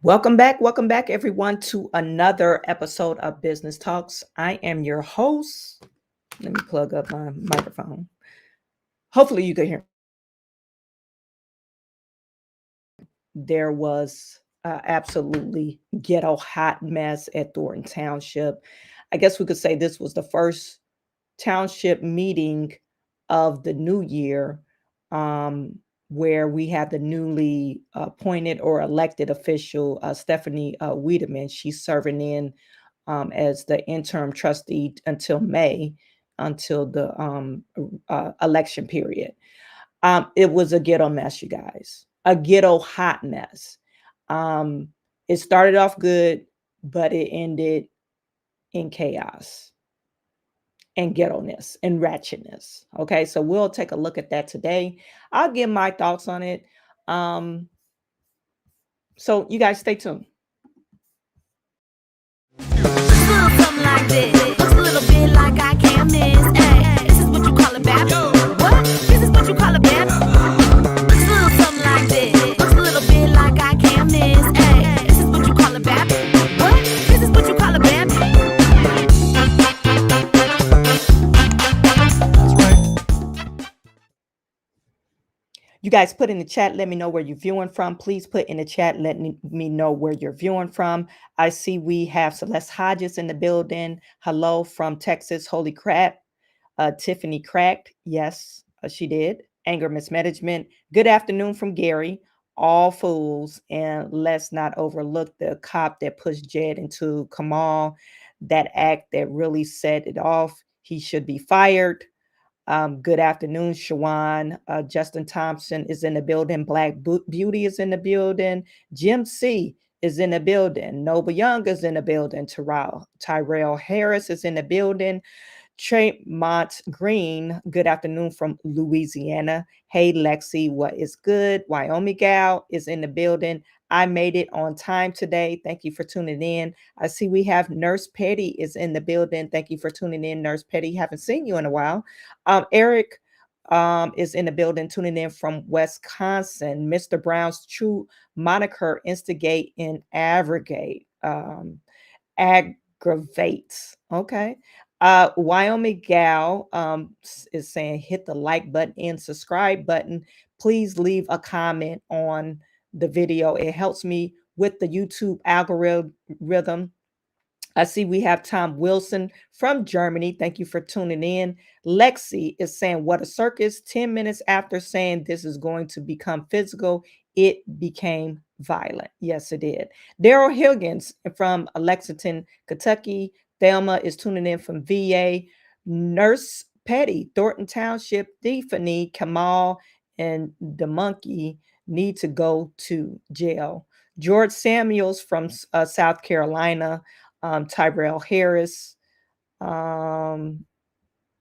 Welcome back, everyone, to another episode of Business Talks. I am your host. Let me plug up my microphone. Hopefully, you can hear. There was absolutely ghetto hot mess at Thornton Township. I guess we could say this was the first township meeting of the new year, where we had the newly appointed or elected official, Stephanie Wiedemann. She's serving in as the interim trustee until May, until the election period. It was a ghetto mess, you guys, a ghetto hot mess. Um, it started off good, but it ended in chaos and ghetto-ness and ratchetness. Okay, so we'll take a look at that today. I'll give my thoughts on it. So you guys stay tuned. Something like this. Looks a little bit like I can't miss. Hey, this is what you call a bap. What? This is what you call a bap. Something like this. Looks a little bit like I can't miss. Hey, this is what you call a bap. What? This is what you call a bap. You guys put in the chat, let me know where you're viewing from. Please put in the chat, let me know where you're viewing from. I see we have Celeste Hodges in the building. Hello from Texas. Holy crap. Tiffany cracked. Yes, she did. Anger mismanagement. Good afternoon from Gary. All fools. And let's not overlook the cop that pushed Jed into Kamal. That act that really set it off. He should be fired. Good afternoon, Chawanne. Justin Thompson is in the building. Black Beauty is in the building. Jim C is in the building. Noble Young is in the building. Tyrell Harris is in the building. Tremont Green, good afternoon from Louisiana. Hey, Lexi, what is good? Wyoming Gal is in the building. I made it on time today. Thank you for tuning in. I see we have Nurse Petty is in the building. Thank you for tuning in, Nurse Petty. Haven't seen you in a while. Eric is in the building, tuning in from Wisconsin. Mr. Brown's true moniker, instigate and aggravates. Okay. Wyoming Gal is saying hit the like button and subscribe button. Please leave a comment on the video. It helps me with the YouTube algorithm. I see we have Tom Wilson from Germany. Thank you for tuning in. Lexi is saying, what a circus. 10 minutes after saying this is going to become physical, it became violent. Yes, it did. Daryl Higgins from Lexington, Kentucky. Thelma is tuning in from VA. Nurse Petty, Thornton Township. Tiffany, Kamal, and the monkey need to go to jail. George Samuels from South Carolina. Tyrell Harris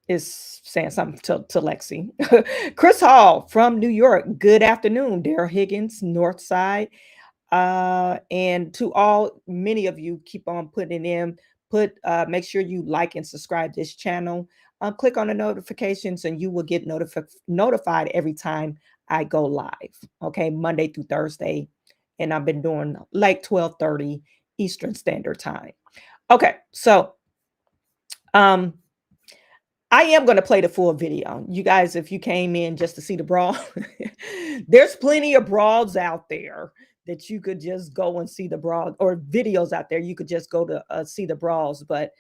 is saying something to Lexi. Chris Hall from New York. Good afternoon. Daryl Higgins, North Side. And to all, many of you keep on putting in, make sure you like and subscribe this channel. Click on the notifications and you will get notified every time I go live. Okay, Monday through Thursday. And I've been doing like 12:30 Eastern Standard Time. Okay, so I am going to play the full video. You guys, if you came in just to see the brawl, there's plenty of brawls out there that you could just go and see the brawl, or videos out there you could just go to see the brawls. But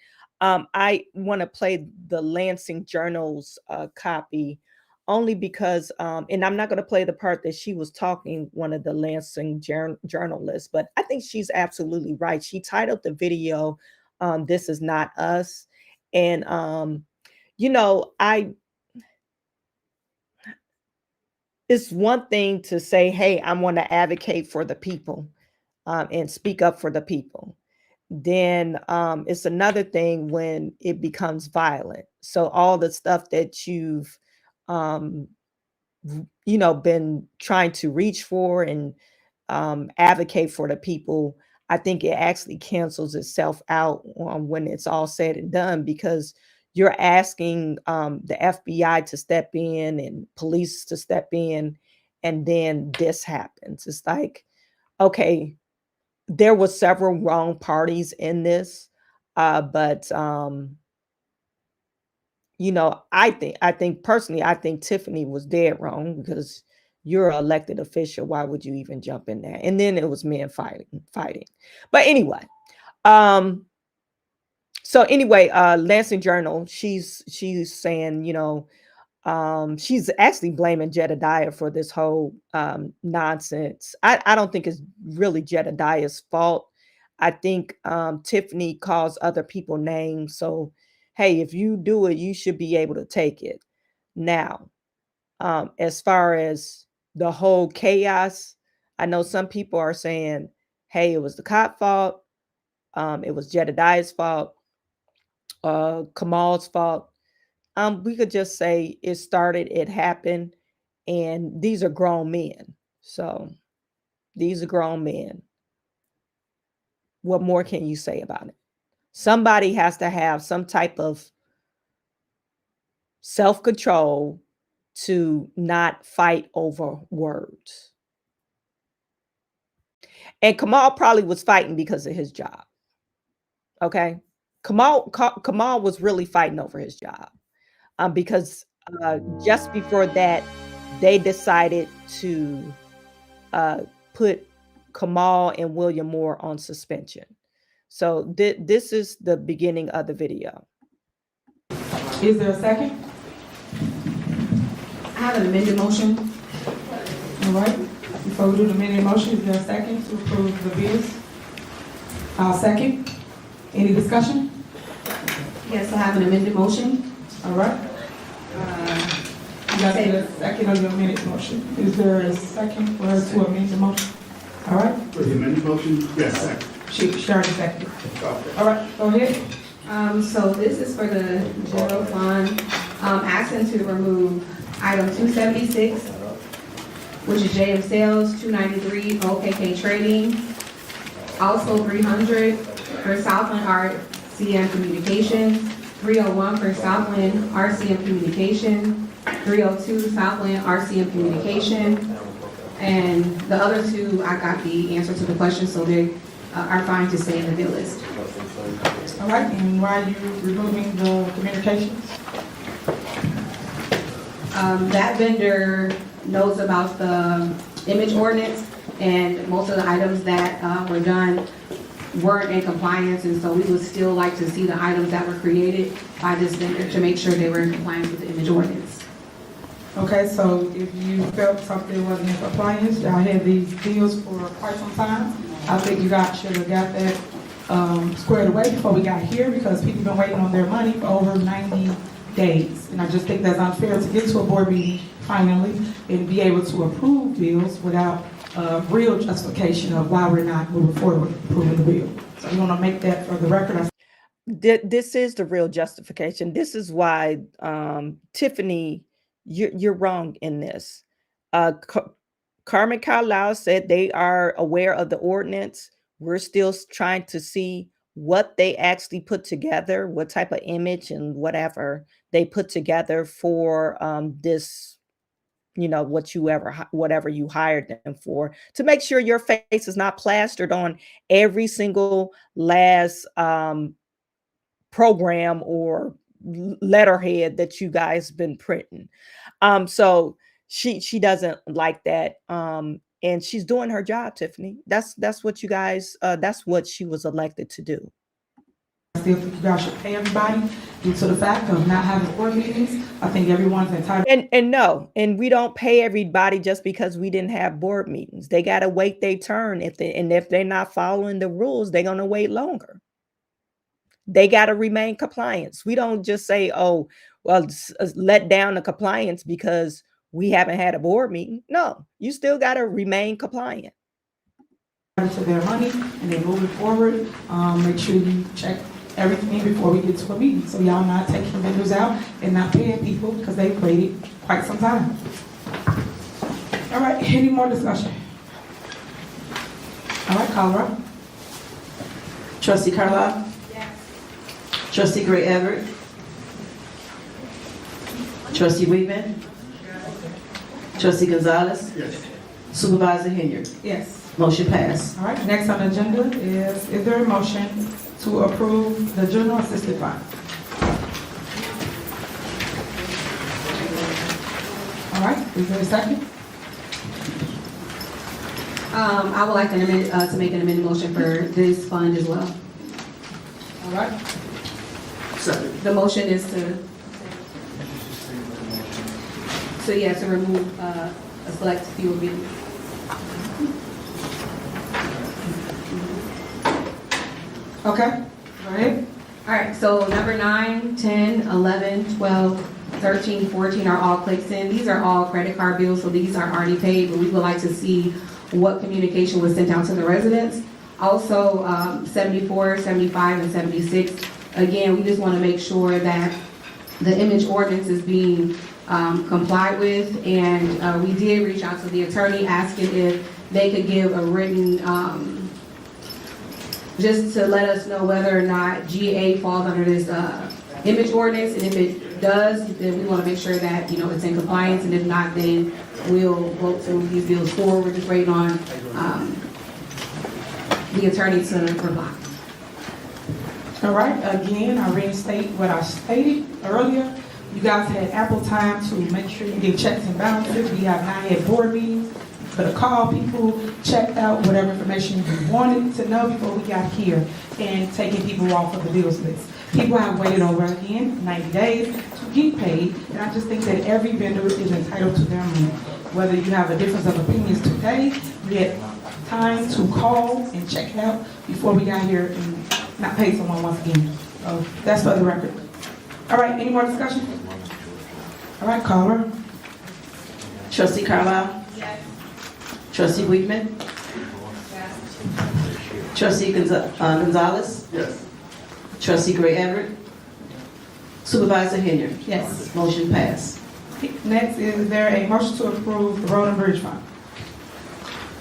I want to play the Lansing Journal's copy only because, and I'm not going to play the part that she was talking, one of the Lansing journalists, but I think she's absolutely right. She titled the video, This Is Not Us. And, you know, it's one thing to say, hey, I want to advocate for the people and speak up for the people. Then it's another thing when it becomes violent. So all the stuff that you've, been trying to reach for and advocate for the people, I think it actually cancels itself out when it's all said and done, because you're asking the FBI to step in and police to step in, and then this happens. It's like, okay, there were several wrong parties in this, but you know, I think personally, I think Tiffany was dead wrong because you're an elected official. Why would you even jump in there? And then it was men fighting. But anyway, um, so anyway, Lansing Journal, she's saying, you know, she's actually blaming Jedidah for this whole nonsense. I don't think it's really Jedidah's fault. I think Tiffany calls other people names. So, hey, if you do it, you should be able to take it. Now, as far as the whole chaos, I know some people are saying, hey, it was the cop fault. It was Jedidah's fault, Kamal's fault. We could just say it started, it happened, and these are grown men. So these are grown men. What more can you say about it? Somebody has to have some type of self-control to not fight over words. And Kamal probably was fighting because of his job. Okay. Kamal was really fighting over his job. Because just before that, they decided to put Kamal and William Moore on suspension. So this is the beginning of the video. Is there a second? I have an amended motion. All right. Before we do the amended motion, is there a second to approve the bills? I'll second. Any discussion? Yes, I have an amended motion. All right. You got a second on your amended motion. Is there a second for her to amend the motion? All right. For the amended motion, yes, second. She already seconded. All right, go ahead. So this is for the general fund, asking to remove item 276, which is JM Sales, 293, OKK Trading, also 300 for Southland RCM Communications, 301 for Southland RCM Communication, 302 Southland RCM Communication, and the other two, I got the answer to the question, so they are fine to stay in the bill list. All right, and why are you removing the communications? That vendor knows about the image ordinance, and most of the items that were done weren't in compliance, and so we would still like to see the items that were created by this vendor to make sure they were in compliance with the image ordinance. Okay, so if you felt something wasn't in compliance, y'all had these deals for quite some time. I think you guys should have got that squared away before we got here, because people been waiting on their money for over 90 days. And I just think that's unfair to get to a board meeting finally and be able to approve bills without real justification of why we're not moving forward with approving the bill. So you want to make that for the record. This is the real justification. This is why, Tiffany, you're wrong in this. Carmen Carlisle said they are aware of the ordinance. We're still trying to see what they actually put together, what type of image and whatever they put together for this, you know, whatever you hired them for, to make sure your face is not plastered on every single last program or letterhead that you guys been printing. So she doesn't like that. And she's doing her job, Tiffany. That's what you guys, that's what she was elected to do. I still think you guys should pay everybody due to the fact of not having board meetings. I think everyone's entitled. And no, and we don't pay everybody just because we didn't have board meetings. They got to wait their turn. If they're not following the rules, they're going to wait longer. They got to remain compliance. We don't just say, oh, well, let down the compliance because we haven't had a board meeting. No, you still got to remain compliant. To their money and they moving forward. Make sure you check everything before we get to a meeting, so y'all not taking vendors out and not paying people because they've waited quite some time. All right, any more discussion? All right, Colorado. Trustee Carlisle? Yes. Trustee Gray Everett? Trustee Weedman? Trustee Gonzalez? Yes. Supervisor Henyard? Yes. Motion passed. All right, next on the agenda is there a motion to approve the general assistance fund? All right, is there a second? I would like to make an amended motion for this fund as well. All right, Second. The motion is to remove a select few of these. okay, go ahead. All right, so number 9, 10, 11, 12, 13, 14 are all clicks in. These are all credit card bills, so these are already paid, but we would like to see what communication was sent out to the residents. Also, 74, 75, and 76. Again, we just want to make sure that the image ordinance is being complied with, and we did reach out to the attorney asking if they could give a written, just to let us know whether or not GA falls under this image ordinance, and if it does, then we want to make sure that, it's in compliance, and if not, then we'll vote to move these bills forward. We're just waiting on the attorney to reply. All right, again, I reinstate what I stated earlier. You guys had ample time to make sure you did checks and balances. We have not had board meetings. You could have called people, checked out whatever information you wanted to know before we got here, and taking people off of the bills list. People have waited over, again, 90 days to get paid, and I just think that every vendor is entitled to their money. Whether you have a difference of opinions today, we had time to call and check it out before we got here and not pay someone once again. So that's for the record. All right, any more discussion? All right, caller. Trustee Carlisle? Yes. Trustee Weedman? Trustee Gonzalez? Yes. Trustee Gray Everett? Supervisor Henyard? Yes. Motion passed. Next, is there a motion to approve the road and bridge fund?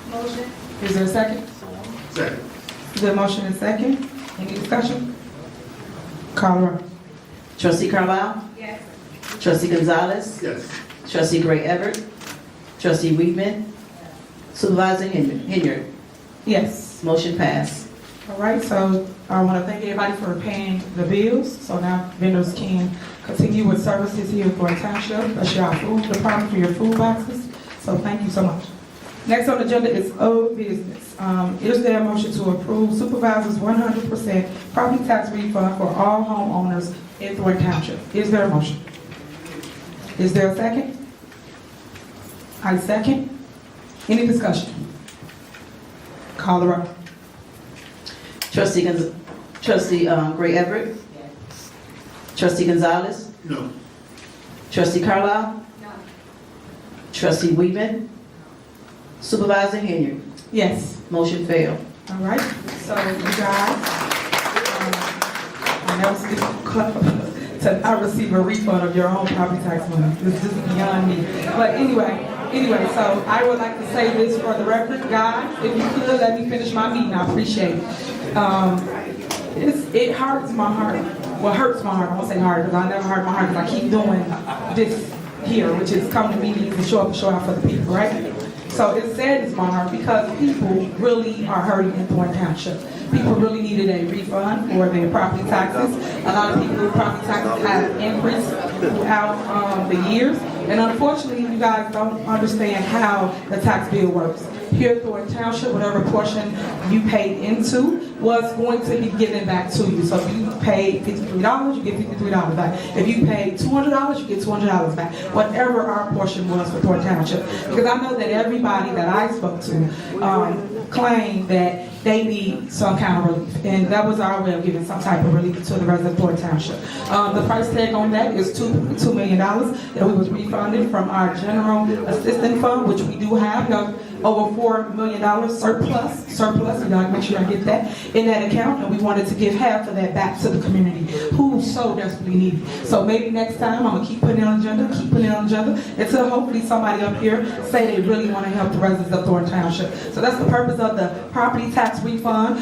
Motion. Is there a second? Second. Is there a motion and second? Any discussion? Call the roll. Trustee Carlisle? Yes. Trustee Gonzalez? Yes. Trustee Gray Everett? Trustee Weedman? Supervisor Henyard? Yes. Motion passed. All right, so I want to thank everybody for paying the bills. So now vendors can continue with services here for a township, especially our food department for your food boxes. So thank you so much. Next on the agenda is old business. Is there a motion to approve supervisor's 100% property tax refund for all homeowners in Thornton Township? Is there a motion? Is there a second? I second. Any discussion? Call the roll. Trustee Gray Everett? Trustee Gonzalez? No. Trustee Carlisle? No. Trustee Weedman? Supervisor Henyard? Yes. Motion failed. All right, so you guys, I never speak to not receive a refund of your own property tax money. This is beyond me. But anyway, so I would like to say this for the record, guys, if you could let me finish my meeting, I appreciate it. It hurts my heart. Well, hurts my heart. I won't say hard because I never hurt my heart because I keep doing this here, which is come to meetings and show up and show out for the people, right? So it saddens my heart because people really are hurting in Thornton Township. People really needed a refund for their property taxes. A lot of people's property taxes have increased throughout the years. And unfortunately, you guys don't understand how the tax bill works. Here at Thornton Township, whatever portion you paid into was going to be given back to you. So if you paid $53, you get $53 back. If you paid $200, you get $200 back. Whatever our portion was for Thornton Township. Because I know that everybody that I spoke to claimed that they need some kind of relief. And that was our way of giving some type of relief to the residents of Thornton Township. The price tag on that is $2 million that we was refunded from our general assistance fund, which we do have. Over $4 million surplus, you know, make sure I get that in that account, and we wanted to give half of that back to the community who so desperately need it. So maybe next time I'm gonna keep putting it on the agenda, until hopefully somebody up here say they really want to help the residents of Thornton Township. So that's the purpose of the property tax refund,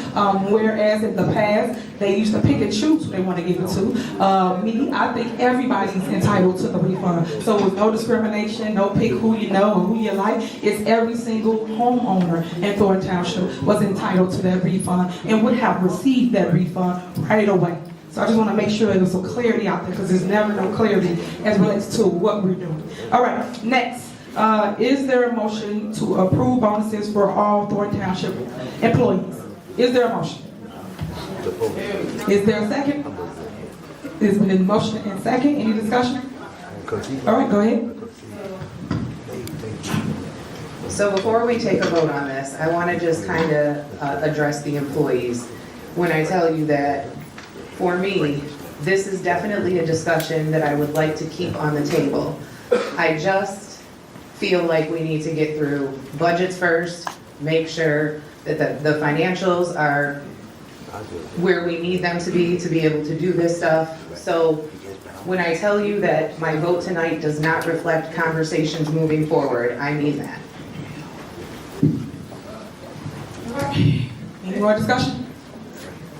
whereas in the past, they used to pick and choose who they want to give it to. I think everybody's entitled to the refund. So with no discrimination, no pick who you know or who you like, it's every single single homeowner in Thornton Township was entitled to that refund and would have received that refund right away. So I just want to make sure there's some clarity out there, because there's never no clarity as relates to what we're doing. All right, next. Is there a motion to approve bonuses for all Thornton Township employees? Is there a motion? Is there a second? There's been a motion and second. Any discussion? All right, go ahead. So before we take a vote on this, I want to just kind of address the employees. When I tell you that, for me, this is definitely a discussion that I would like to keep on the table. I just feel like we need to get through budgets first, make sure that the financials are where we need them to be able to do this stuff. So when I tell you that my vote tonight does not reflect conversations moving forward, I mean that. Any more discussion?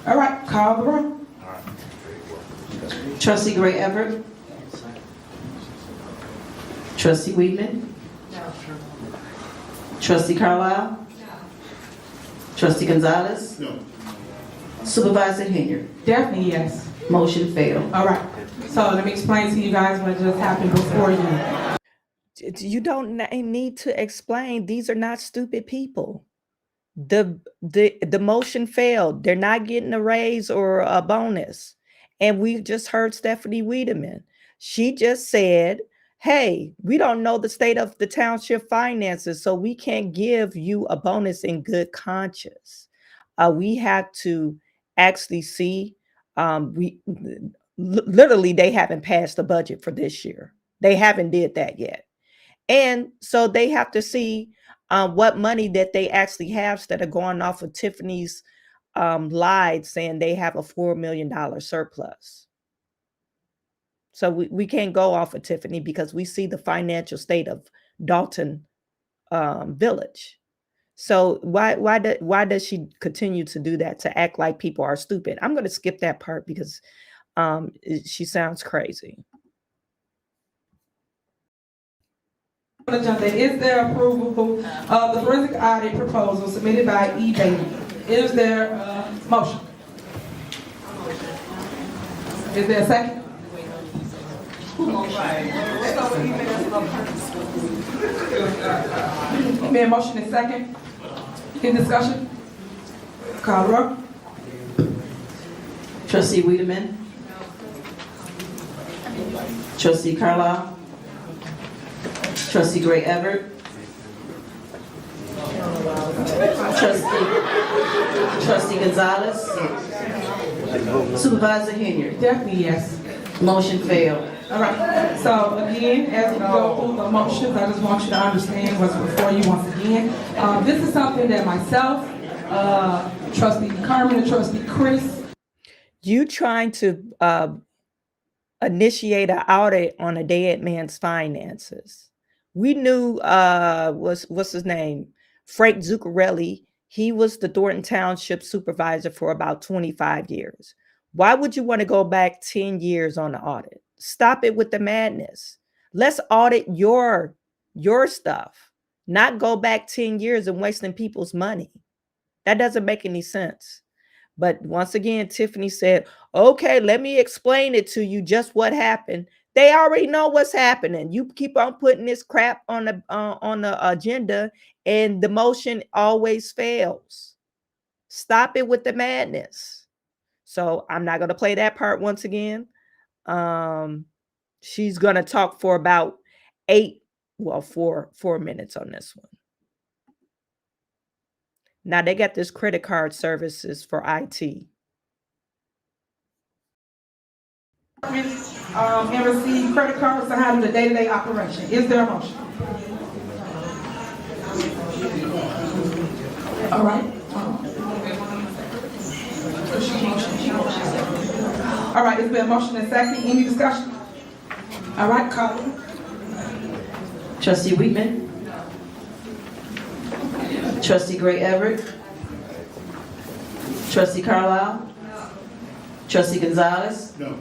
All right, call the roll. Trustee Gray Everett. Trustee Weedman. Trustee Carlisle. Trustee Gonzalez. No. Supervisor Henyard. Definitely yes. Motion failed. All right. So let me explain to you guys what just happened before you. You don't need to explain. These are not stupid people. The motion failed. They're not getting a raise or a bonus. And we just heard Stephanie Wiedemann. She just said, hey, we don't know the state of the township finances, so we can't give you a bonus in good conscience. We have to actually see, literally they haven't passed the budget for this year. They haven't did that yet. And so they have to see what money that they actually have instead of going off of Tiffany's lied saying they have a $4 million surplus. So we can't go off of Tiffany because we see the financial state of Dalton Village. So why does she continue to do that, to act like people are stupid? I'm going to skip that part because she sounds crazy. Is there approval of the forensic audit proposal submitted by E. Bailey? Is there a motion? Is there a second? Made a motion and second. In discussion? Call the roll. Trustee Wiedemann. Trustee Carlisle. Trustee Gray Everett. Trustee Gonzalez. Supervisor Henyard. Definitely yes. Motion failed. All right, so again, as we go through the motions, I just want you to understand what's before you once again. This is something that myself, Trustee Carmen and Trustee Chris. You trying to initiate an audit on a dead man's finances. We knew, what's his name? Frank Zuccarelli. He was the Thornton Township supervisor for about 25 years. Why would you want to go back 10 years on the audit? Stop it with the madness. Let's audit your stuff, not go back 10 years and wasting people's money. That doesn't make any sense. But once again, Tiffany said, okay, let me explain it to you just what happened. They already know what's happening. You keep on putting this crap on the agenda and the motion always fails. Stop it with the madness. So I'm not going to play that part once again. She's going to talk for about 4 minutes on this one. Now they got this credit card services for IT. And receive credit cards to handle the day-to-day operation. Is there a motion? All right. All right, it's been a motion and second. Any discussion? All right, call it. Trustee Weedman. Trustee Gray Everett. Trustee Carlisle. Trustee Gonzalez. No.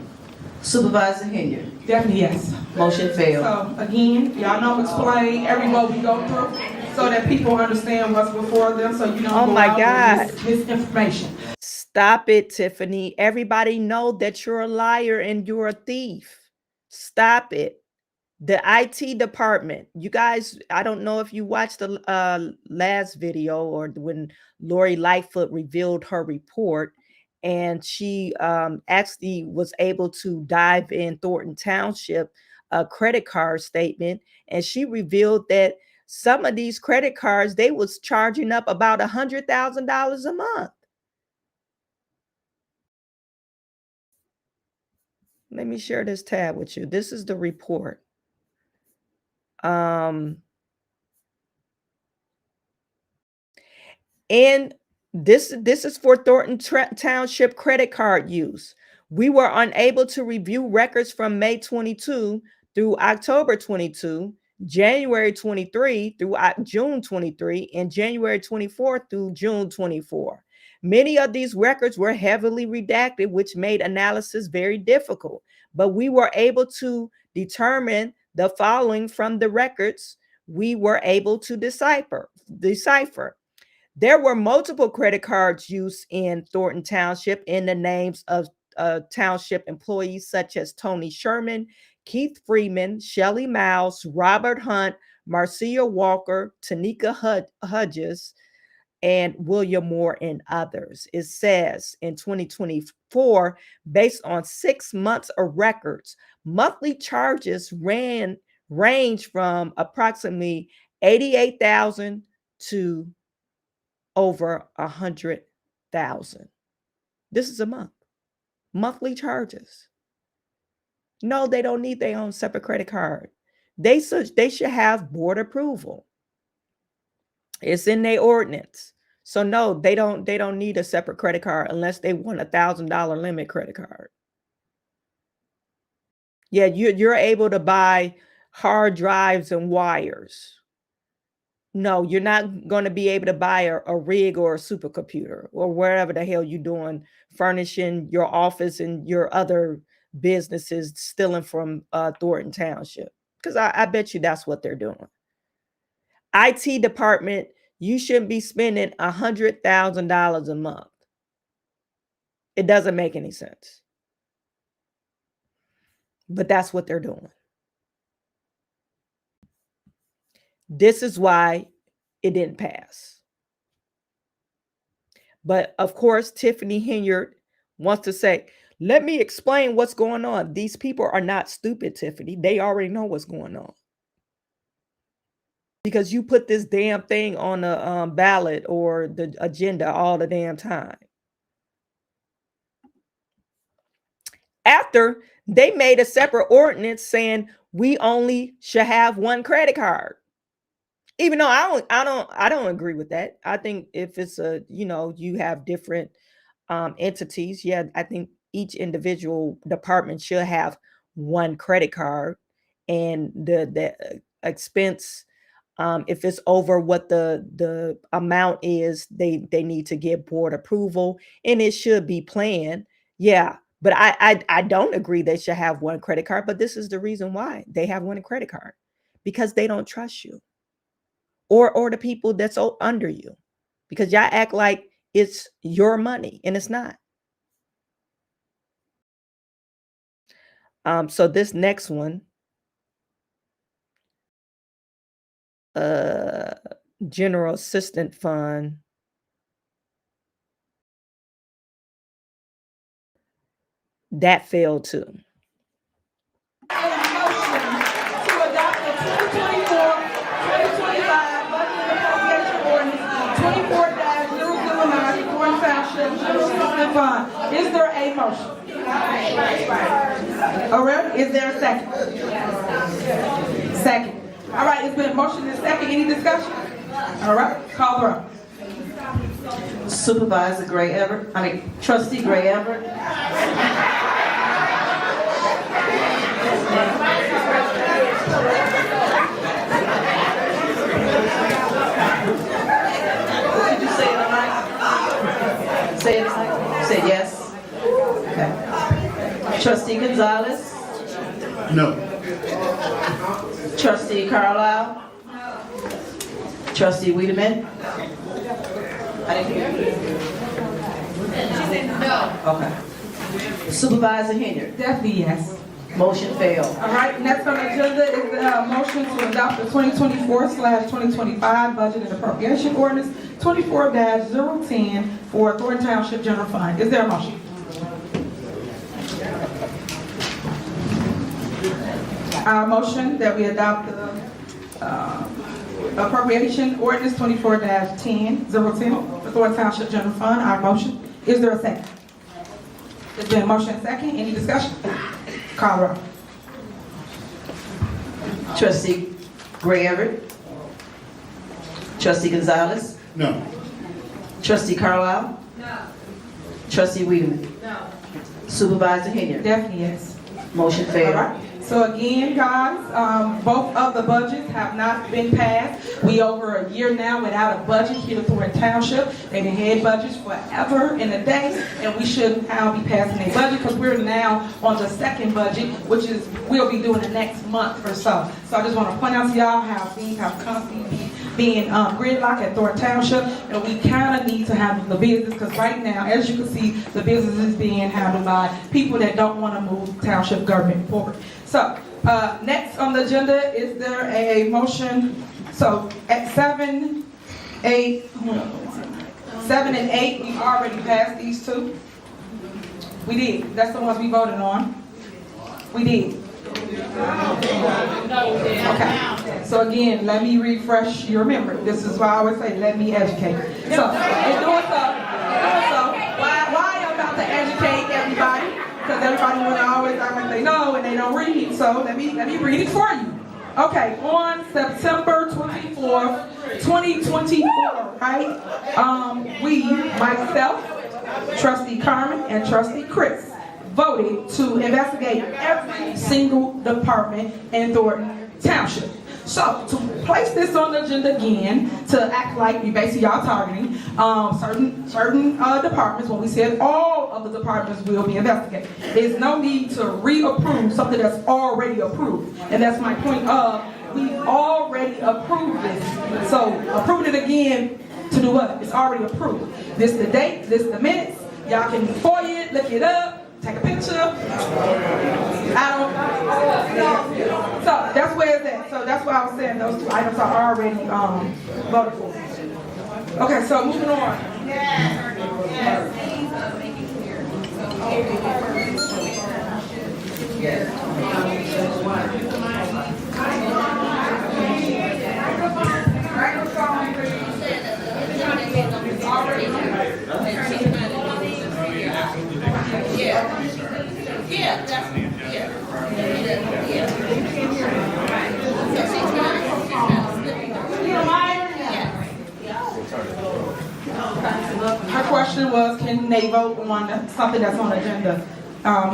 Supervisor Henyard. Definitely yes. Motion failed. So again, y'all know explain every vote we go through. so that people understand what's before them, so you don't Oh go my out God. with misinformation. Stop it, Tiffany. Everybody know that you're a liar and you're a thief. Stop it. The IT department, you guys, I don't know if you watched the last video or when Lori Lightfoot revealed her report, and she actually was able to dive in Thornton Township credit card statement, and she revealed that some of these credit cards, they was charging up about $100,000 a month. Let me share this tab with you. This is the report. And this is for Thornton Township credit card use. We were unable to review records from May 22 through October 22, January 23 through June 23, and January 24 through June 24. Many of these records were heavily redacted, which made analysis very difficult. But we were able to determine the following from the records we were able to decipher. There were multiple credit cards used in Thornton Township in the names of township employees such as Tony Sherman, Keith Freeman, Shelley Miles, Robert Hunt, Marcia Walker, Tanika Hudges, and William Moore, and others. It says in 2024, based on 6 months of records, monthly charges range from approximately $88,000 to over 100,000. This is a month. Monthly charges. No, they don't need their own separate credit card. They should have board approval. It's in their ordinance. So no, they don't need a separate credit card unless they want $1,000 limit credit card. Yeah, you're able to buy hard drives and wires. No, you're not going to be able to buy a rig or a supercomputer or wherever the hell you're doing, furnishing your office and your other businesses, stealing from Thornton Township. Because I bet you that's what they're doing. IT department, you shouldn't be spending $100,000 a month. It doesn't make any sense. But that's what they're doing. This is why it didn't pass. But of course, Tiffany Henyard wants to say, let me explain what's going on. These people are not stupid, Tiffany. They already know what's going on. Because you put this damn thing on the ballot or the agenda all the damn time. After they made a separate ordinance saying we only should have one credit card. Even though I don't agree with that. I think if it's you have different entities, yeah, I think each individual department should have one credit card, and the expense, if it's over what the amount is, they need to get board approval, and it should be planned. Yeah, but I don't agree they should have one credit card. But this is the reason why they have one credit card, because they don't trust you. Or the people that's under you, because y'all act like it's your money and it's not. So this next one, General Assistant Fund, that failed too. Is there a motion? All right, is there a second? Second. All right, it's been a motion and a second. Any discussion? All right, call the roll. Supervisor Trustee Gray Everett. Did you say it right? Say it right. Say yes. Okay. Trustee Gonzalez. No. Trustee Carlisle. Trustee Wiedemann? I didn't hear you. She said no. Okay. Supervisor Henyard? Definitely yes. Motion failed. All right, next on the agenda is the motion to adopt the 2024/2025 budget and appropriation ordinance 24-010 for Thornton Township General Fund. Is there a motion? Our motion that we adopt the appropriation ordinance 24-10 for Thornton Township General Fund. Our motion. Is there a second? There's been a motion and second. Any discussion? Call the roll. Trustee Gray Everett? Trustee Gonzalez? No. Trustee Carlisle? No. Trustee Wiedemann? No. Supervisor Henyard? Definitely yes. Motion All failed. right. So again, guys, both of the budgets have not been passed. We over a year now without a budget here at Thornton Township. They've been had budgets forever and a day, and we should now be passing a budget because we're now on the second budget, which is we'll be doing the next month or so. So I just want to point out to y'all how things have constantly being gridlock at Thornton Township, and we kind of need to handle the business because right now, as you can see, the business is being handled by people that don't want to move township government forward. So next on the agenda, is there a motion? So at 7, 8, 7 and 8, we already passed these two. We did. That's the ones we voted on. We did. Okay. So again, let me refresh your memory. This is why I always say, let me educate. So, in doing so, why I'm about to educate everybody? Because everybody want to always act like they know and they don't read. So let me read it for you. Okay, on September 24th, 2024, right? We, myself, Trustee Carmen, and Trustee Chris, voted to investigate every single department in Thornton Township. So to place this on the agenda again, to act like we basically y'all targeting certain departments when we said all of the departments will be investigated. There's no need to reapprove something that's already approved. And that's my point of, we already approved this. So approving it again to do what? It's already approved. This the date, this the minutes. Y'all can FOIA it, look it up. Take a picture. So that's where it's at. So that's why I was saying those two items are already voted for. Okay, so moving on. Her question was, can they vote on something that's on the agenda?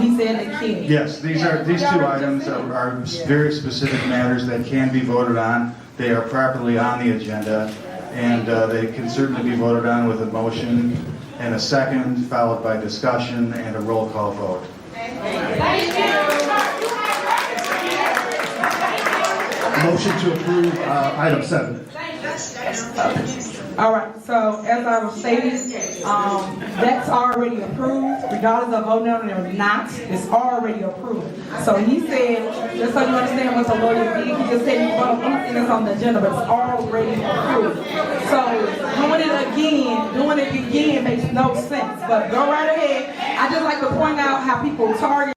He said they can. Yes, these two items are very specific matters that can be voted on. They are properly on the agenda, and they can certainly be voted on with a motion and a second, followed by discussion and a roll call vote. Motion to approve item 7. All right, so as I was stating, that's already approved, regardless of voting on it or not, it's already approved. So he said, just so you understand what the lawyer did, he just said he voted on anything that's on the agenda, but it's already approved. So doing it again makes no sense, but go right ahead. I just like to point out how people target.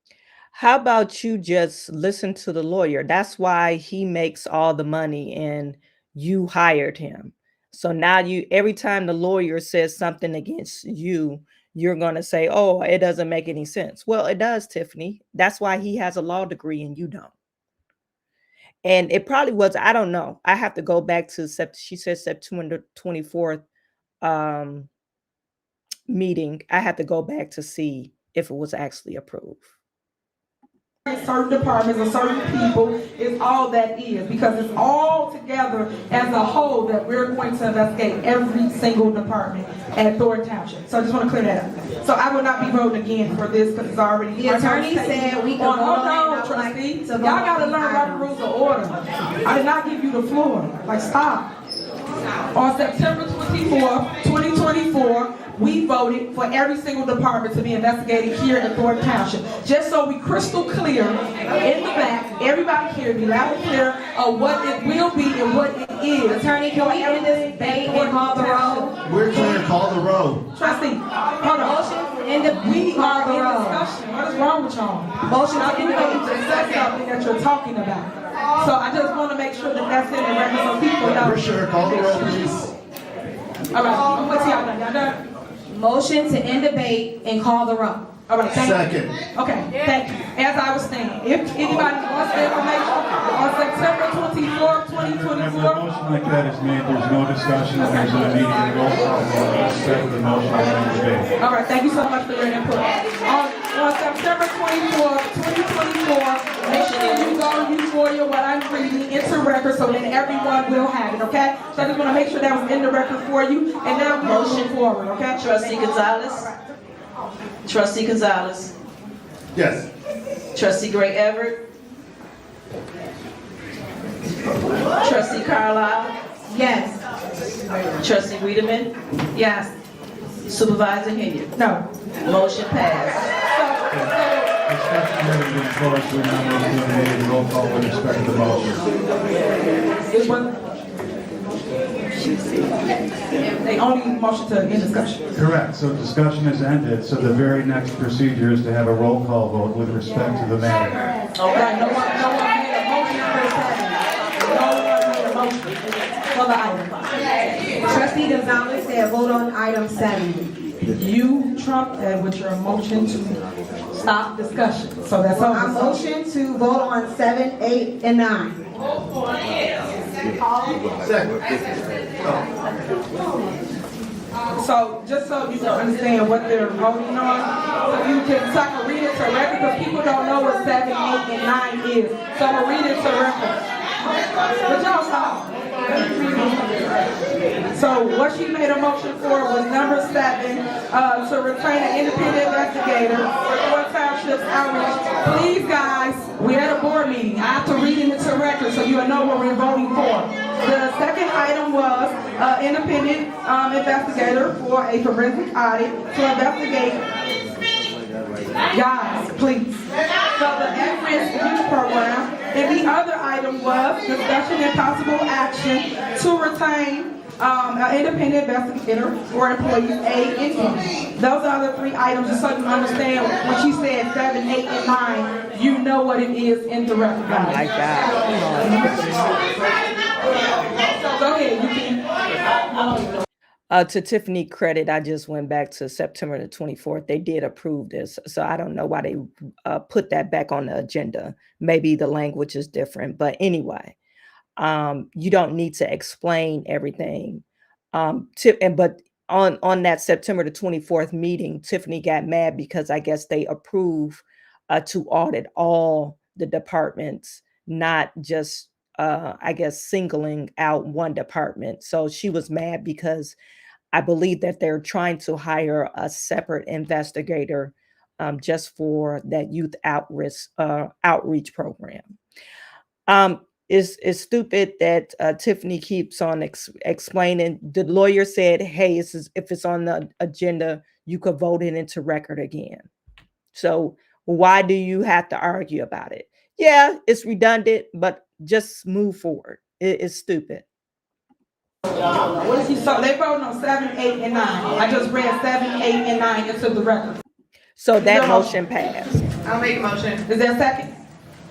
How about you just listen to the lawyer? That's why he makes all the money and you hired him. So now every time the lawyer says something against you, you're going to say, oh, it doesn't make any sense. Well, it does, Tiffany. That's why he has a law degree and you don't. And it probably was, I don't know. I have to go back to, she said September 24th meeting. I have to go back to see if it was actually approved. Certain departments or certain people is all that is, because it's all together as a whole that we're going to investigate every single department at Thornton Township. So I just want to clear that up. So I will not be voting again for this because it's already. The attorney said we could vote on it. Trustee. Y'all got to learn Robert Rules of Order. I did not give you the floor. Like, stop. On September 24th, 2024, we voted for every single department to be investigated here in Thornton Township. Just so we crystal clear in the back, everybody here be loud and clear of what it will be and what it is. Attorney, can we end this debate and call the roll? We're clear, call the roll. Trustee, hold on. Motion in the, We call are the in roll. discussion. What is wrong with y'all? Motion Now, to you end know, you the just said something that you're talking about. So I just want to make sure that that's in the record so people know. We're sure, call the roll, please. All right, what's y'all done? Y'all done? Motion to end debate and call the roll. All right, thank you. Second. Okay, thank you. As I was saying, if anybody wants the information, on September 24th, Whenever a 2024, motion like that is made, there's no discussion, and there's an immediate roll call vote with respect to the motion and debate. all right, thank you so much for your input. On September 24th, 2024, make sure you go use for your what I'm reading into record so then everyone will have it, okay? So I just want to make sure that was in the record for you, and now we'll move forward, okay? Trustee Gonzalez? Trustee Gonzalez? Yes. Trustee Gray Everett? Trustee Carlisle? Yes. Trustee Wiedemann? Yes. Supervisor Henyard? No. Motion passed. Discussion having been closed, we're now moving to an immediate roll call with respect to the motion. It was, they only motion to end discussion. Correct, so discussion is ended, so the very next procedure is to have a roll call vote with respect to the matter. All right, no one made a motion for the No one made a motion for the item. Trustee Gonzalez said vote on item 7. You trumped that with your motion to stop discussion, so that's all. I motion to vote on 7, 8, and 9. So, just so you can understand what they're voting on, so you can, so I can read it to record, because people don't know what 7, 8, and 9 is. So I'm gonna read it to record. But y'all stop. So what she made a motion for was number 7, to retain an independent investigator for Thornton Township's outreach. Please, guys, we're at a board meeting. I have to read it into record so you'll know what we're voting for. The second item was independent investigator for a forensic audit to investigate. Guys, please. So the at-risk youth program. And the other item was discussion and possible action to retain an independent investigator for employees A and B. Those are the 3 items, just so you understand when she said 7, 8, and 9, you know what it is in the record. Oh my God. So go ahead, you can. To Tiffany credit, I just went back to September the 24th. They did approve this. So I don't know why they put that back on the agenda. Maybe the language is different. But anyway, you don't need to explain everything. But on that September the 24th meeting, Tiffany got mad because I guess they approve to audit all the departments, not just, I guess, singling out one department. So she was mad because I believe that they're trying to hire a separate investigator just for that youth outreach program. It's stupid that Tiffany keeps on explaining. The lawyer said, hey, if it's on the agenda, you could vote it into record again. So why do you have to argue about it? Yeah, it's redundant, but just move forward. It's stupid. So they voted on 7, 8, and 9. I just read 7, 8, and 9 into the record. So that motion passed. I'll make a motion. Is there a second?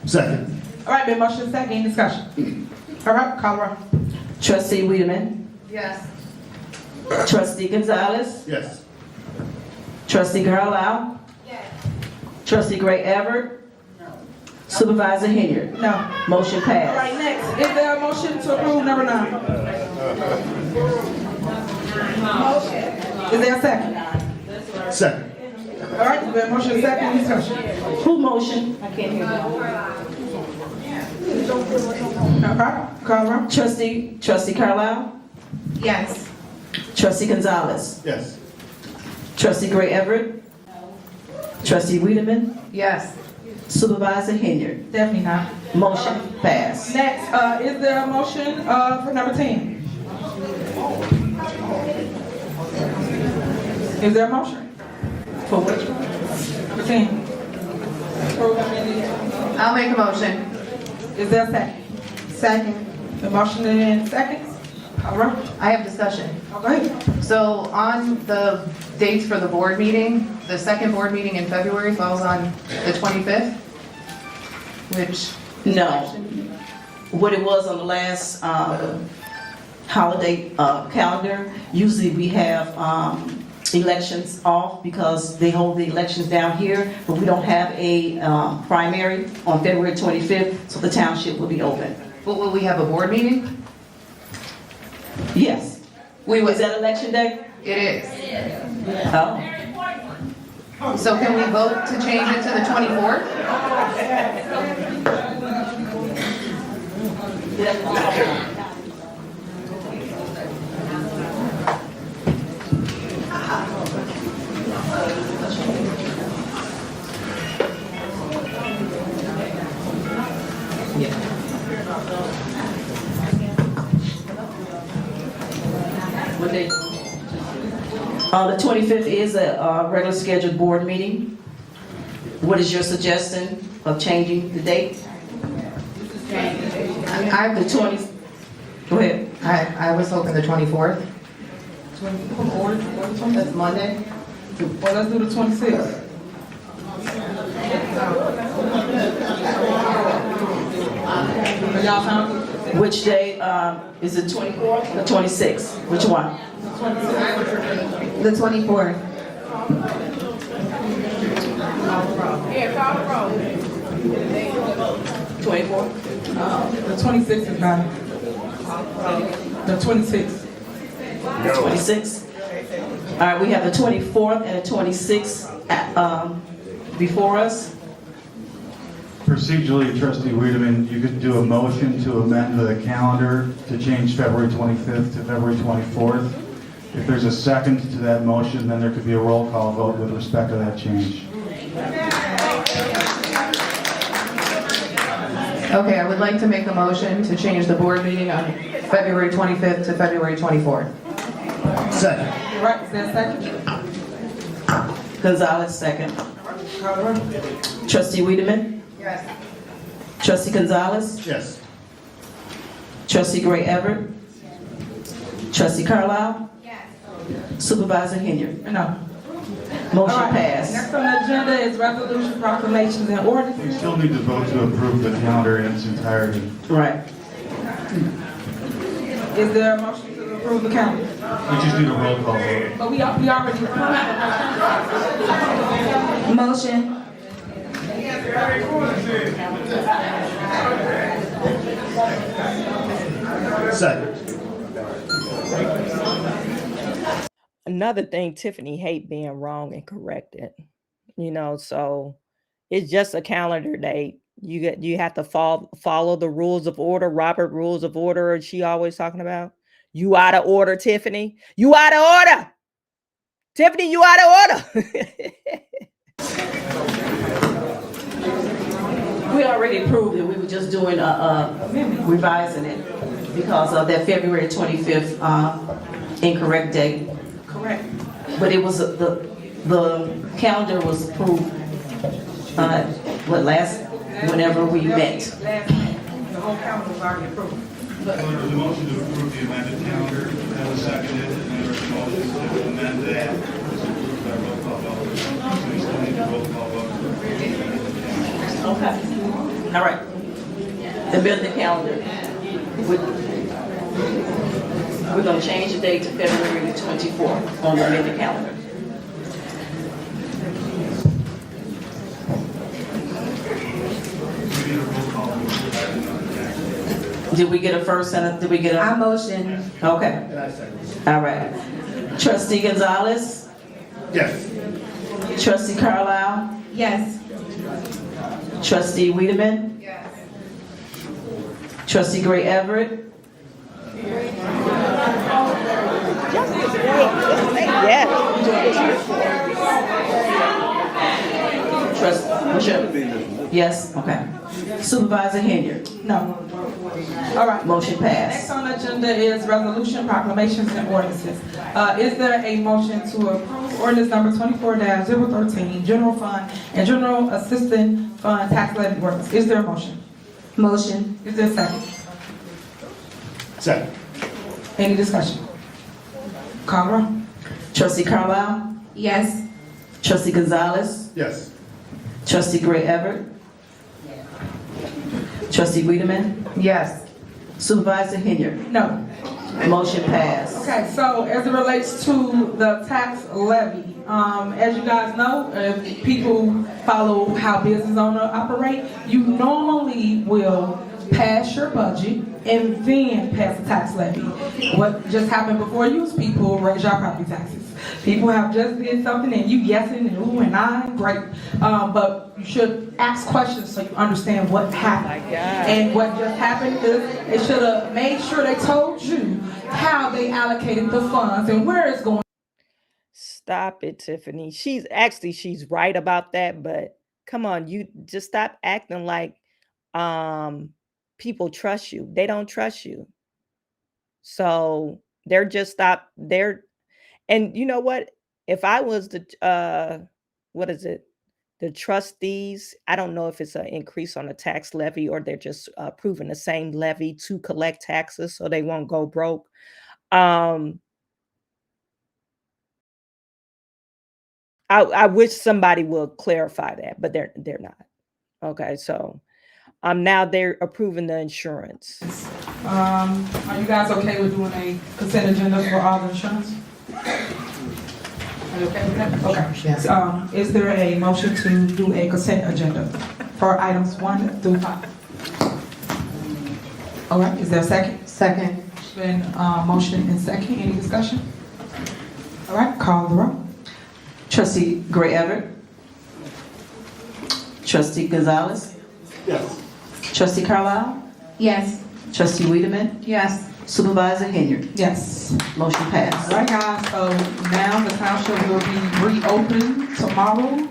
Second. All right, been motion second, any discussion? All right, call roll. Trustee Wiedemann? Yes. Trustee Gonzalez? Yes. Trustee Carlisle? Yes. Trustee Gray Everett? Supervisor Henyard? No. Motion All passed. right, next, is there a motion to approve number 9? Is there a second? Second. All right, there's been motion second, any discussion? Who motion? I can't hear you. All right, call roll. Trustee Carlisle? Yes. Trustee Gonzalez? Yes. Trustee Gray Everett? Trustee Wiedemann? Yes. Supervisor Henyard? Definitely not. Motion passed. Next, is there a motion for number 10? Is there a motion? For which? For 10. Approve amended. I'll make a motion. Is there a second? Second. The motion in seconds. All right. I have discussion. Go ahead. So on the dates for the board meeting, the second board meeting in February falls on the 25th, which, No. What it was on the last holiday calendar, usually we have elections off because they hold the elections down here, but we don't have a primary on February 25th, so the township will be open. but will we have a board meeting? Yes. Was that election day? It is. Oh. So can we vote to change it to the 24th? What day? The 25th is a regular scheduled board meeting. What is your suggestion of changing the date? I The 20th? Go ahead. was hoping the 24th. That's Monday. Well, let's do the 26th. Y'all found it? Which day, is it 24th or 26th? Which one? The 24th. 24th? The 26th is better. The 26th. 26th? All right, we have the 24th and the 26th before us. Procedurally, Trustee Wiedemann, you could do a motion to amend the calendar to change February 25th to February 24th. If there's a second to that motion, then there could be a roll call vote with respect to that change. Okay, I would like to make a motion to change the board meeting on February 25th to February 24th. Second. All right, is there a second? Gonzalez, second. Call the roll. Trustee Wiedemann? Yes. Trustee Gonzalez? Yes. Trustee Gray Everett? Trustee Carlisle? Yes. Supervisor Henyard? No. Motion All right. passed. Next on the agenda is resolution, proclamations, and ordinances. We still need to vote to approve the calendar in its entirety. Right. Is there a motion to approve the calendar? We just need a roll call vote. But we already approved it. Motion. Second. Another thing, Tiffany hate being wrong and corrected. So it's just a calendar date. You have to follow the rules of order, Robert rules of order. She always talking about you out of order, Tiffany. You out of order, Tiffany. You out of order. We already approved it. We were just doing revising it because of that February 25th incorrect date. Correct. But it was the calendar was approved. Whenever we met. Last meeting, the whole calendar was already approved. There was a motion to approve the amended calendar, that was seconded, and there was a motion to amend that. It was approved by roll call vote. So we still need a roll call vote. Okay. All right. Amend the calendar. We're going to change the date to February the 24th on the amended calendar. Did we get a first and did we get a? I motion. Okay. All right. Trustee Gonzalez? Yes. Trustee Carlisle? Yes. Trustee Wiedemann? Yes. Trustee Gray Everett? Yeah. Yes. Okay. Supervisor Henyard? No. All right. Motion Next passed. on the agenda is resolution, proclamations, and ordinances. Is there a motion to approve ordinance number 24-013, general fund and general assistant fund tax levy works. Is there a motion? Motion. Is there a second? Second. Any discussion? Call the roll. Trustee Carlisle? Yes. Trustee Gonzalez? Yes. Trustee Gray Everett? Trustee Wiedemann? Yes. Supervisor Henyard? No. Motion passed. Okay, so as it relates to the tax levy, as you guys know, if people follow how business owner operate, you normally will pass your budget and then pass the tax levy. What just happened before you is people raise your property taxes. People have just did something and you guessing and ooh and I, great. But you should ask questions so you understand what happened. And what just happened is they should have made sure they told you how they allocated the funds and where it's going. Stop it, Tiffany. She's right about that, but come on, you just stop acting like people trust you. They don't trust you. So they're just and you know what? If I was the the trustees, I don't know if it's an increase on the tax levy or they're just approving the same levy to collect taxes so they won't go broke. I wish somebody would clarify that, but they're not. Okay, so now they're approving the insurance. Are you guys okay with doing a consent agenda for all the insurance? Are you okay with that? Okay. Yes. Is there a motion to do a consent agenda for items 1 through 5? All right, is there a second? Second. Been motion and second. Any discussion? All right, call the roll. Trustee Gray Everett? Trustee Gonzalez? Yes. Trustee Carlisle? Yes. Trustee Wiedemann? Yes. Supervisor Henyard? Yes. Motion All passed. right, guys, so now the township will be reopened tomorrow.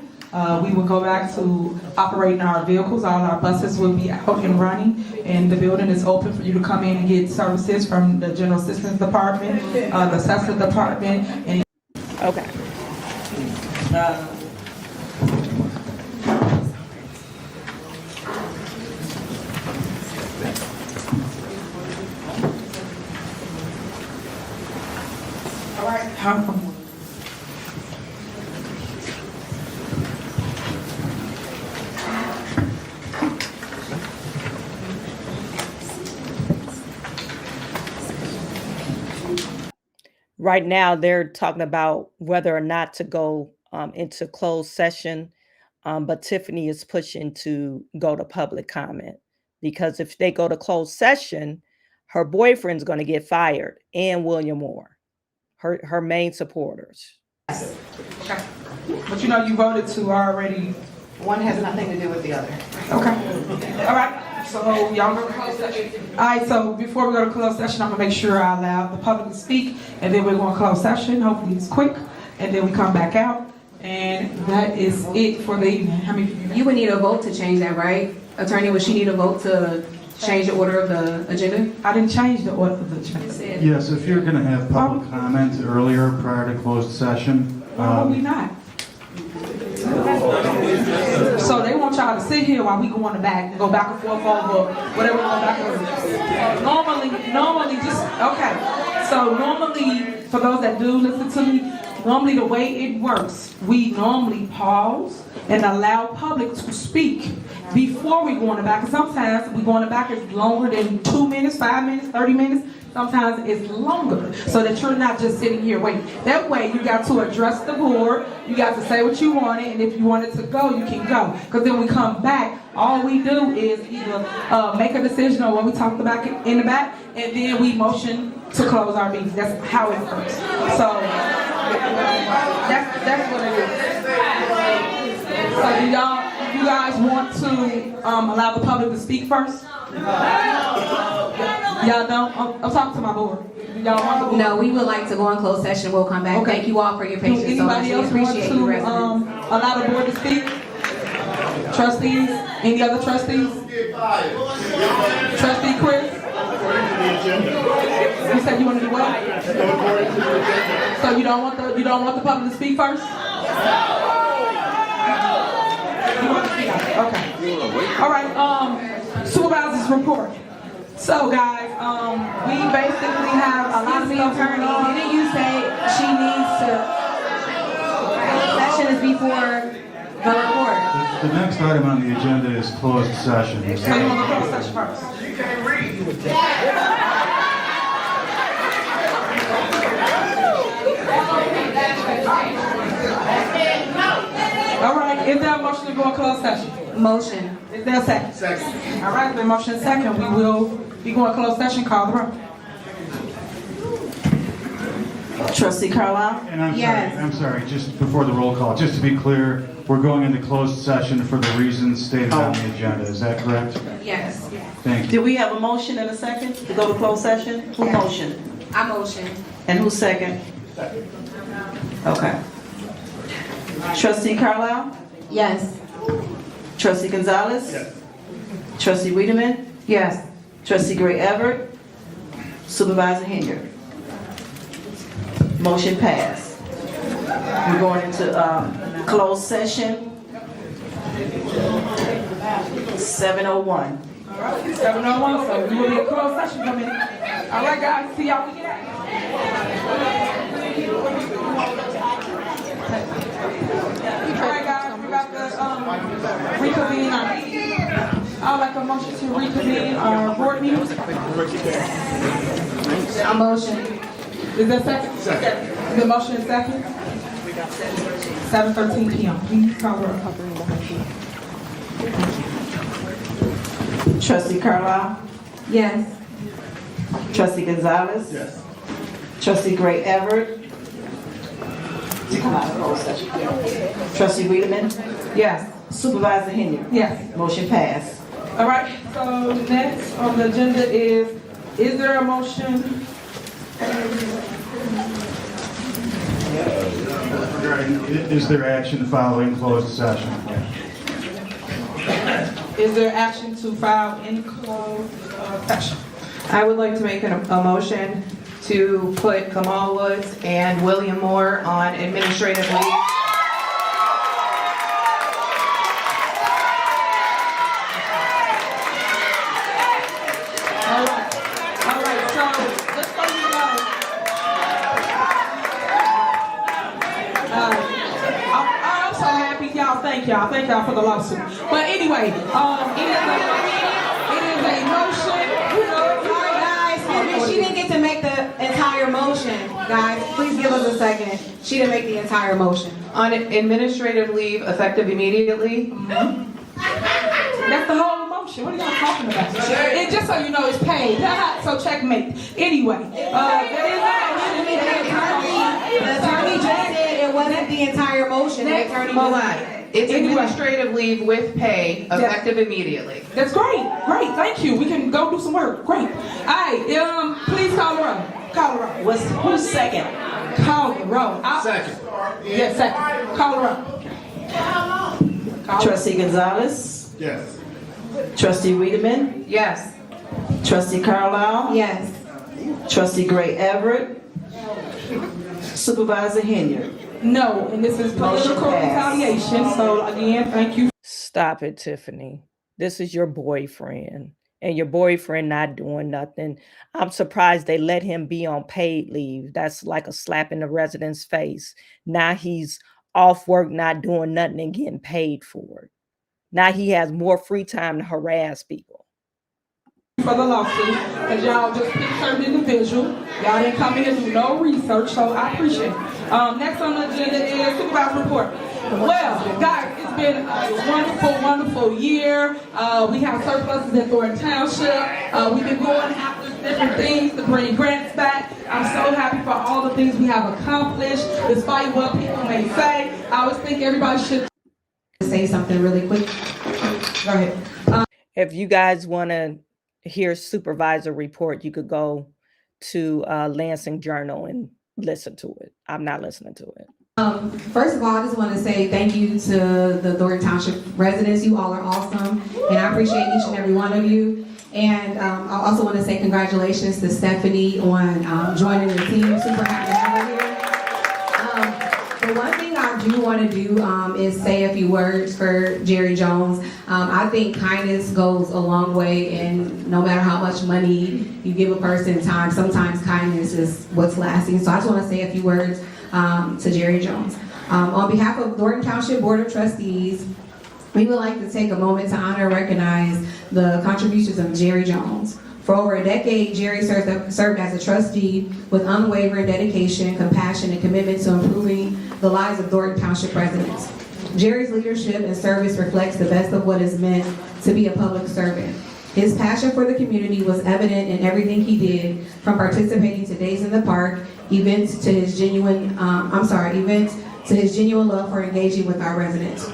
We will go back to operating our vehicles. All our buses will be out and running, and the building is open for you to come in and get services from the General Assistance Department, the Assessor Department, and Okay. all right. Right now, they're talking about whether or not to go into closed session, but Tiffany is pushing to go to public comment because if they go to closed session, her boyfriend's going to get fired and William Moore, her main supporters. Okay. But you know you voted to already. One has nothing to do with the other. Okay. All right. So y'all go to closed session. All right. So before we go to closed session, I'm gonna make sure I allow the public to speak, and then we're going to close session. Hopefully it's quick, and then we come back out, and that is it for the evening. How many people? You would need a vote to change that, right? Attorney, would she need a vote to change the order of the agenda? I didn't change the order of the agenda. Yes, if you're going to have public comment earlier prior to closed session. Why would we not? So they want y'all to sit here while we go on the back and go back and forth over whatever we go back and forth. Normally just, okay. So normally, for those that do listen to me, normally the way it works, we normally pause and allow public to speak before we go on the back. And sometimes we go on the back is longer than 2 minutes, 5 minutes, 30 minutes. Sometimes it's longer, so that you're not just sitting here waiting. That way you got to address the board, you got to say what you wanted, and if you wanted to go, you can go. Because then we come back, all we do is either make a decision on what we talked about in the back, and then we motion to close our meeting. That's how it works. So that's what it is. So do you guys want to allow the public to speak first? Y'all don't? I'm talking to my board. Y'all want the board? No, we would like to go in closed session. We'll come back. Okay. Thank you all for your Do patience. So much. anybody We else want appreciate you, to residents. allow the board to speak? Trustees? Any other trustees? Trustee Chris? You said you want to do what? So you don't want the public to speak first? You want to speak out there? Okay. All right. Supervisor's report. So guys, we basically have a lot of stuff going on. Didn't you say she needs to, session is before the report? The next item on the agenda is closed session. So you want to close session first? All right, is there a motion to go in closed session? Motion. Is there a second? Second. All right, the motion is second. We will be going closed session. Call the roll. Trustee Carlisle? And Yes. I'm sorry, just before the roll call, just to be clear, we're going into closed session for the reasons stated on the agenda. Is that correct? Yes. Thank you. Did we have a motion and a second to go to closed session? Who motioned? I motion. And who second? Okay. Trustee Carlisle? Yes. Trustee Gonzalez? Yes. Trustee Wiedemann? Yes. Trustee Gray Everett? Supervisor Henyard? Motion passed. We're going into closed session. 7:01. 7:01, so we will be in closed session coming. All right, guys, see y'all when we get out. All right, guys, we got to reconvene our meeting. I would like a motion to reconvene our board meeting. A motion. Is there a second? Second. The motion is second? 7:13 p.m. Please call the roll. Trustee Carlisle? Yes. Trustee Gonzalez? Yes. Trustee Gray Everett? To come out of closed session. Trustee Wiedemann? Yes. Supervisor Henyard? Yes. Motion passed. All right, so next on the agenda is there a motion? Is there action following closed session? Is there action to file in closed session? I would like to make a motion to put Kamal Woods and William Moore on administrative leave. All right, so just so you know, I'm so happy, y'all. Thank y'all for the lawsuit. But anyway, it is a motion. Sorry, guys. She didn't get to make the entire motion. Guys, please give us a second. She didn't make the entire motion. On administrative leave effective immediately. That's the whole motion. What are y'all talking about? And just so you know, it's paid. So checkmate. Anyway, The attorney just said it wasn't the entire motion. The attorney Hold just on. said. It's Anyway. administrative leave with pay effective immediately. That's great. Great. Thank you. We can go do some work. Great. All right. Please call the roll. Call the roll. Who's second? Call the roll. Second. Yes, second. Call the roll. Trustee Gonzalez? Yes. Trustee Wiedemann? Yes. Trustee Carlisle? Yes. Trustee Gray Everett? Supervisor Henyard? No, and this is political Motion passed. retaliation. So again, thank you. Stop it, Tiffany. This is your boyfriend, and your boyfriend not doing nothing. I'm surprised they let him be on paid leave. That's like a slap in the resident's face. Now he's off work, not doing nothing and getting paid for it. Now he has more free time to harass people. For the lawsuit, because y'all just picked certain individual. Y'all didn't come in and do no research, so I appreciate it. Next on the agenda is supervisor report. Well, guys, it's been a wonderful, wonderful year. We have surpluses in Thornton Township. We've been going after different things to bring grants back. I'm so happy for all the things we have accomplished, despite what people may say. I always think everybody should Say something really quick. go ahead. If you guys want to hear supervisor report, you could go to Lansing Journal and listen to it. I'm not listening to it. First of all, I just want to say thank you to the Thornton Township residents. You all are awesome, and I appreciate each and every one of you. And I also want to say congratulations to Stephanie on joining the team. Super happy to have her here. The one thing I do want to do is say a few words for Jerry Jones. I think kindness goes a long way, and no matter how much money you give a person in time, sometimes kindness is what's lasting. So I just want to say a few words to Jerry Jones. On behalf of Thornton Township Board of Trustees, we would like to take a moment to honor and recognize the contributions of Jerry Jones. For over a decade, Jerry served as a trustee with unwavering dedication, compassion, and commitment to improving the lives of Thornton Township residents. Jerry's leadership and service reflects the best of what is meant to be a public servant. His passion for the community was evident in everything he did, from participating to Days in the Park, events to his genuine love for engaging with our residents.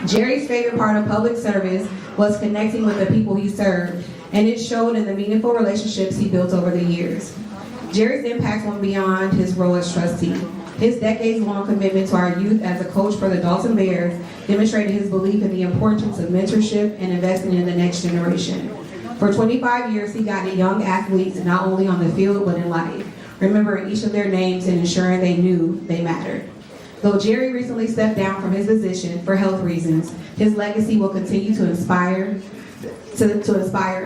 Jerry's favorite part of public service was connecting with the people he served, and it showed in the meaningful relationships he built over the years. Jerry's impact went beyond his role as trustee. His decades-long commitment to our youth as a coach for the Dalton Bears demonstrated his belief in the importance of mentorship and investing in the next generation. For 25 years, he guided young athletes not only on the field but in life, remembering each of their names and ensuring they knew they mattered. Though Jerry recently stepped down from his position for health reasons, his legacy will continue to inspire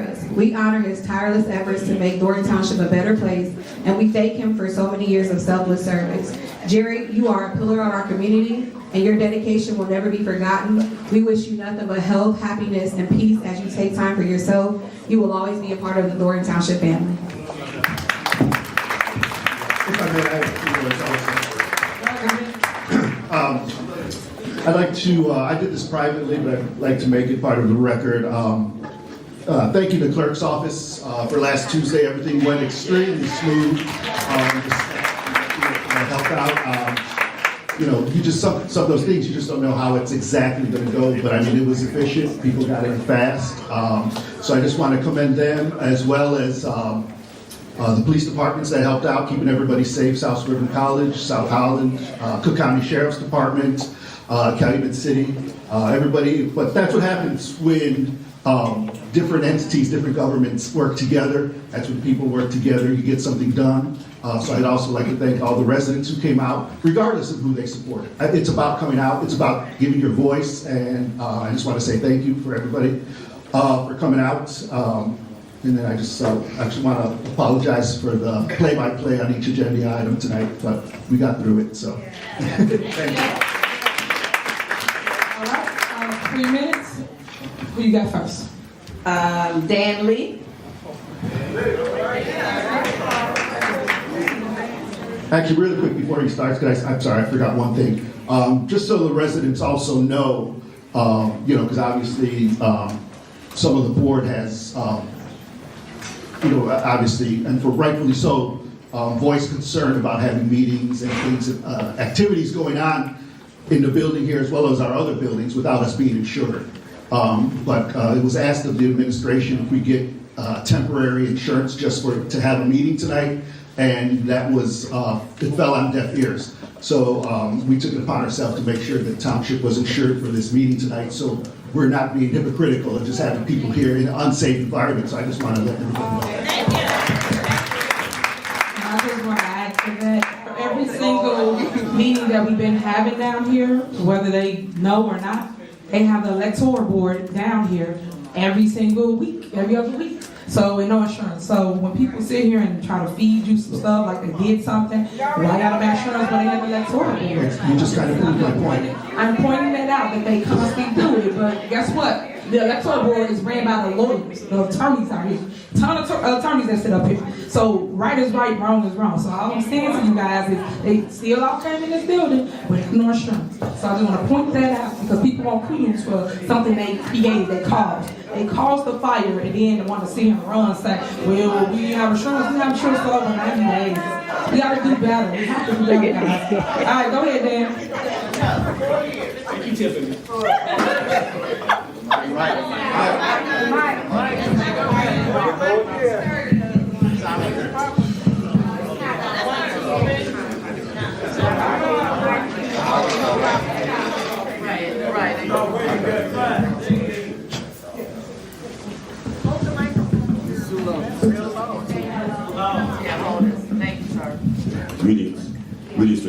us. We honor his tireless efforts to make Thornton Township a better place, and we thank him for so many years of selfless service. Jerry, you are a pillar of our community, and your dedication will never be forgotten. We wish you nothing but health, happiness, and peace as you take time for yourself. You will always be a part of the Thornton Township family. If I may, I have a few words also. I'd like to, I did this privately, but I'd like to make it part of the record. Thank you to the clerk's office for last Tuesday. Everything went extremely smooth. Helped out. You know, you just, some of those things, you just don't know how it's exactly going to go, but I mean, it was efficient. People got in fast. So I just want to commend them, as well as the police departments that helped out, keeping everybody safe, South Suburban College, South Holland, Cook County Sheriff's Department, Calumet City, everybody. But that's what happens when different entities, different governments work together. That's when people work together, you get something done. So I'd also like to thank all the residents who came out, regardless of who they supported. It's about coming out, it's about giving your voice, and I just want to say thank you for everybody for coming out. And then I just actually want to apologize for the play-by-play on each agenda item tonight, but we got through it, so. Thank you. All right, 3 minutes. Who you got first? Dan Lee. Actually, really quick before he starts, guys, I'm sorry, I forgot one thing. Just so the residents also know, you know, because obviously some of the board has, you know, obviously, and for rightfully so, voiced concern about having meetings and things, activities going on in the building here as well as our other buildings without us being insured. But it was asked of the administration if we get temporary insurance just to have a meeting tonight, and that was, it fell on deaf ears. So we took it upon ourselves to make sure that Township was insured for this meeting tonight, so we're not being hypocritical and just having people here in an unsafe environment. So I just want to let everybody know. Thank you. I just want to add to that. For every single meeting that we've been having down here, whether they know or not, they have the electoral board down here every single week, every other week. So, and no insurance. So when people sit here and try to feed you some stuff, like they did something, well, I got them insurance, but they have the electoral board. You just kind of proved my point. I'm pointing that out, that they constantly do it, but guess what? The electoral board is ran by the lawyers, the attorneys out here. Ton of attorneys that sit up here. So right is right, wrong is wrong. So all I'm saying to you guys is they still all came in this building with no insurance. So I just want to point that out because people want kudos for something they created, they caused. They caused the fire and then they want to see him run and say, well, we have insurance. We have insurance for over 90 days. We got to do better. We have to do better, guys. All right, go ahead, Dan. Thank you, Tiffany.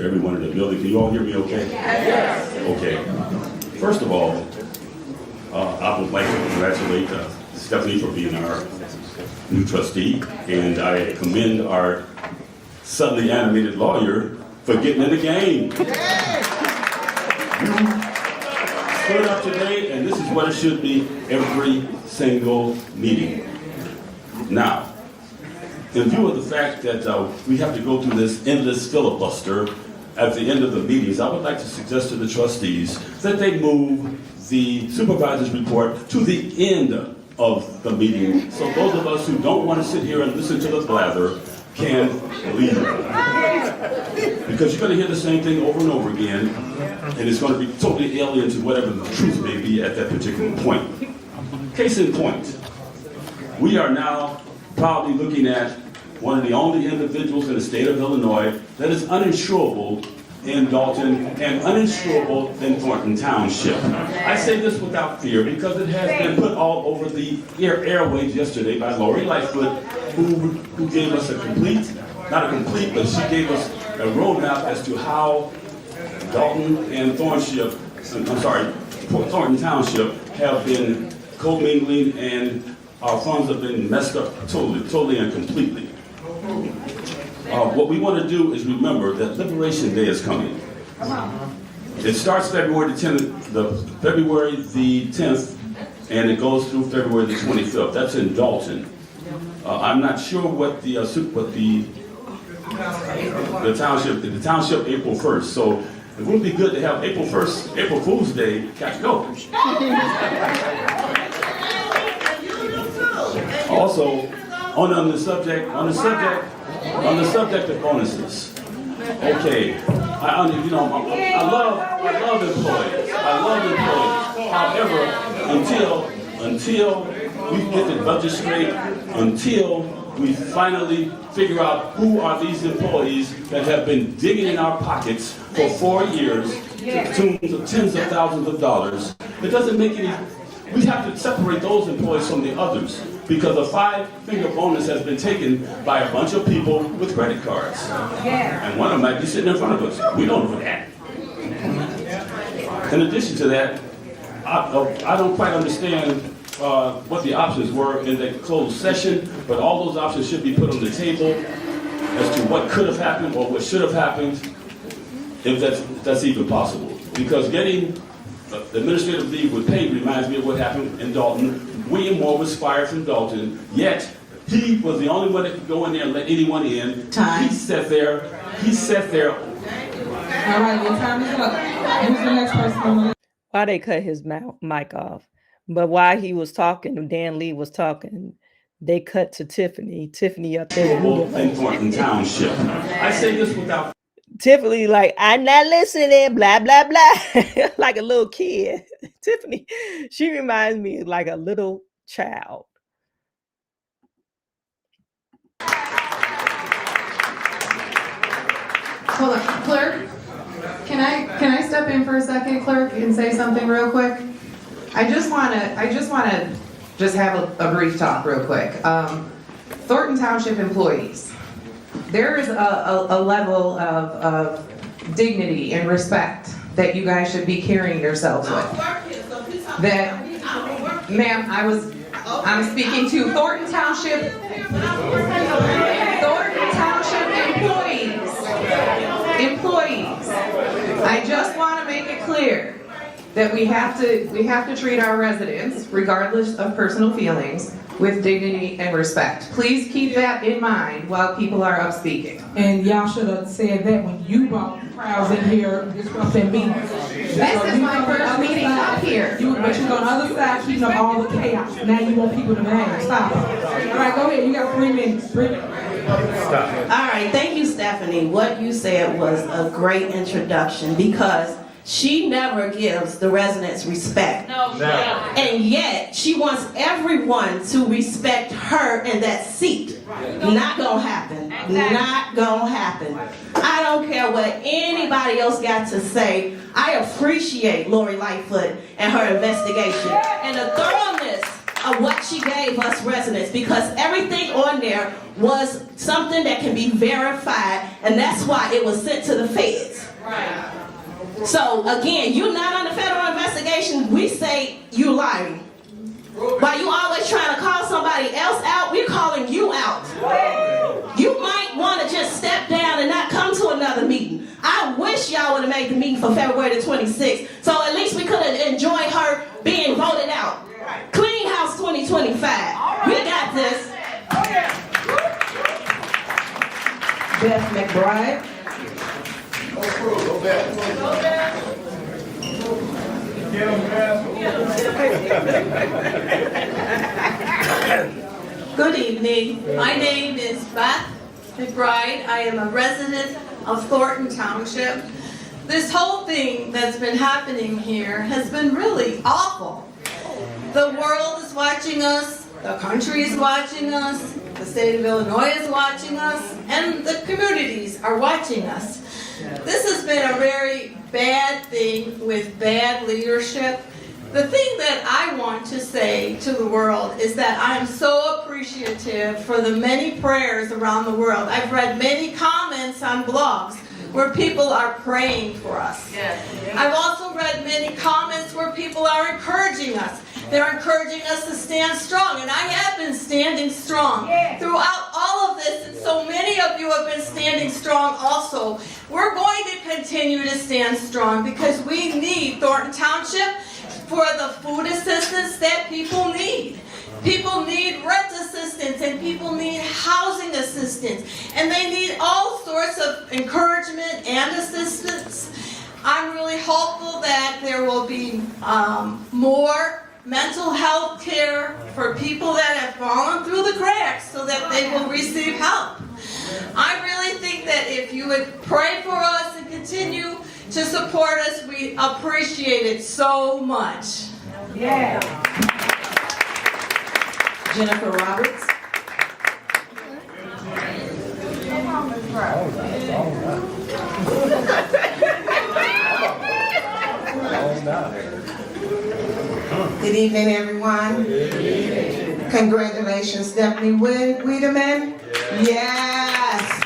to everyone in the building. Can you all hear me okay? Yes. Okay. First of all, I would like to congratulate Stephanie for being our new trustee, and I commend our suddenly animated lawyer for getting in the game. You stood up today, and this is what it should be every single meeting. Now, in view of the fact that we have to go through this endless filibuster at the end of the meetings, I would like to suggest to the trustees that they move the supervisor's report to the end of the meeting, so those of us who don't want to sit here and listen to the blather can leave. Because you're going to hear the same thing over and over again, and it's going to be totally alien to whatever the truth may be at that particular point. Case in point, we are now probably looking at one of the only individuals in the state of Illinois that is uninsurable in Dalton and uninsurable in Thornton Township. I say this without fear because it has been put all over the airwaves yesterday by Lori Lightfoot, who gave us but she gave us a roadmap as to how Dalton and Thornton Township have been commingling, and our funds have been messed up totally and completely. What we want to do is remember that Liberation Day is coming. It starts February the 10th, and it goes through February the 25th. That's in Dalton. I'm not sure what the township April 1st. So it would be good to have April Fool's Day. Got to go. Also, on the subject of bonuses. Okay, I love employees. However, until we get the budget straight, until we finally figure out who are these employees that have been digging in our pockets for 4 years to tens of thousands of dollars, it doesn't make any. We have to separate those employees from the others, because a 5-finger bonus has been taken by a bunch of people with credit cards. And one of them might be sitting in front of us. We don't know that. In addition to that, I don't quite understand what the options were in the closed session, but all those options should be put on the table as to what could have happened or what should have happened, if that's even possible. Because getting the administrative leave with pay reminds me of what happened in Dalton. William Moore was fired from Dalton, yet he was the only one that could go in there and let anyone in. Time. He sat there. All right, your time is up. Who's the next person on the list? Why they cut his mic off? But while he was talking, Dan Lee was talking, they cut to Tiffany. Tiffany up there. In Thornton Township. I say this without. Tiffany, like, I'm not listening, blah, blah, blah. Like a little kid. Tiffany, she reminds me like a little child. Hold on, clerk, can I step in for a second, clerk, and say something real quick? I just wanna have a brief talk real quick. Thornton Township employees, there is a level of dignity and respect that you guys should be carrying yourselves with. That, ma'am, I'm speaking to Thornton Township employees. I just want to make it clear that we have to treat our residents, regardless of personal feelings, with dignity and respect. Please keep that in mind while people are up speaking. And y'all should have said that when you brought crowds in here disrupting meetings. This is my first meeting up here. But you're on the other side keeping up all the chaos. Now you want people to behave. Stop it. All right, go ahead. You got 3 minutes. 3 minutes. All right, thank you, Stephanie. What you said was a great introduction, because she never gives the residents respect. No. And yet, she wants everyone to respect her in that seat. Not gonna happen. Not gonna happen. I don't care what anybody else got to say. I appreciate Lori Lightfoot and her investigation and the thoroughness of what she gave us residents, because everything on there was something that can be verified, and that's why it was sent to the feds. So again, you're not under federal investigation. We say you lying. While you always trying to call somebody else out, we're calling you out. You might want to just step down and not come to another meeting. I wish y'all would have made the meeting for February the 26th. So at least we could have enjoyed her being voted out. Clean House 2025. We got this. Beth McBride. Good evening. My name is Beth McBride. I am a resident of Thornton Township. This whole thing that's been happening here has been really awful. The world is watching us, the country is watching us, the state of Illinois is watching us, and the communities are watching us. This has been a very bad thing with bad leadership. The thing that I want to say to the world is that I am so appreciative for the many prayers around the world. I've read many comments on blogs where people are praying for us. I've also read many comments where people are encouraging us. They're encouraging us to stand strong, and I have been standing strong throughout all of this, and so many of you have been standing strong also. We're going to continue to stand strong because we need Thornton Township for the food assistance that people need. People need rent assistance, and people need housing assistance, and they need all sorts of encouragement and assistance. I'm really hopeful that there will be more mental health care for people that have fallen through the cracks so that they will receive help. I really think that if you would pray for us and continue to support us, we appreciate it so much. Jennifer Roberts. Good evening, everyone. Congratulations, Stephanie Wiedemann. Yes.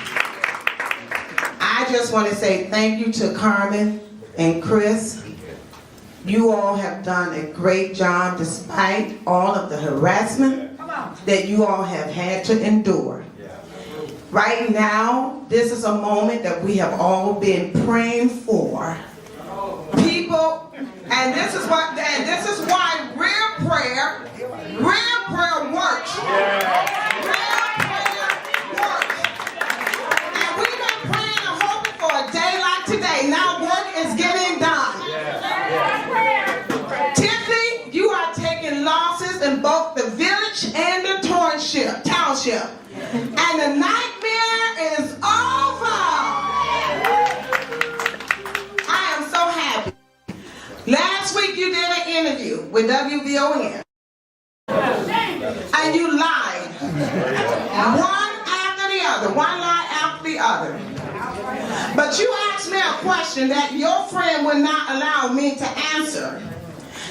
I just want to say thank you to Carmen and Chris. You all have done a great job despite all of the harassment that you all have had to endure. Right now, this is a moment that we have all been praying for. People, and this is why real prayer works. Real prayer works. And we've been praying and hoping for a day like today. Now work is getting done. Tiffany, you are taking losses in both the village and the township. And the nightmare is over. I am so happy. Last week you did an interview with WVON. And you lied. One after the other. One lie after the other. But you asked me a question that your friend would not allow me to answer.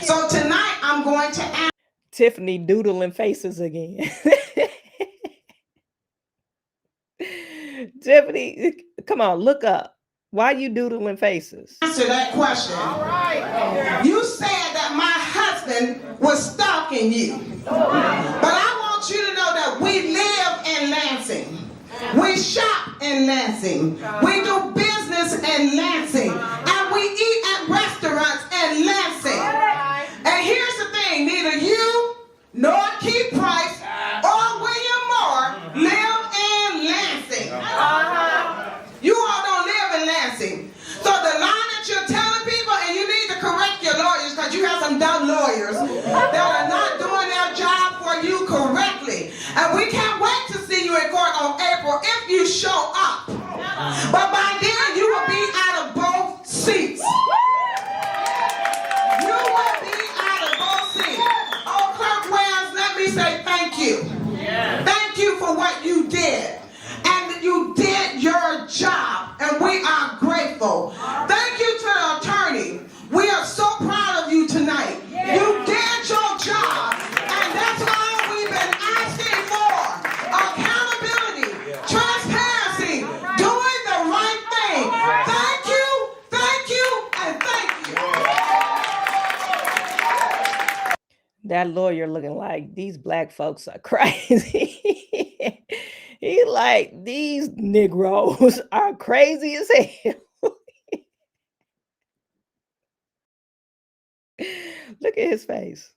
So tonight I'm going to answer. Tiffany doodling faces again. Tiffany, come on, look up. Why are you doodling faces? Answer that question. All right. You said that my husband was stalking you. But I want you to know that we live in Lansing. We shop in Lansing. We do business in Lansing. And we eat at restaurants in Lansing. And here's the thing, neither you nor Keith Price or William Moore live in Lansing. You all don't live in Lansing. So the line that you're telling people, and you need to correct your lawyers because you have some dumb lawyers that are not doing their job for you correctly. And we can't wait to see you in court on April if you show up. But by then you will be out of both seats. You will be out of both seats. Oh, Clerk Wells, let me say thank you. Thank you for what you did. And you did your job, and we are grateful. Thank you to the attorney. We are so proud of you tonight. You did your job, and that's all we've been asking for. Accountability, transparency, doing the right thing. That lawyer looking like these black folks are crazy. He like these Negroes are crazy as hell. Look at his face.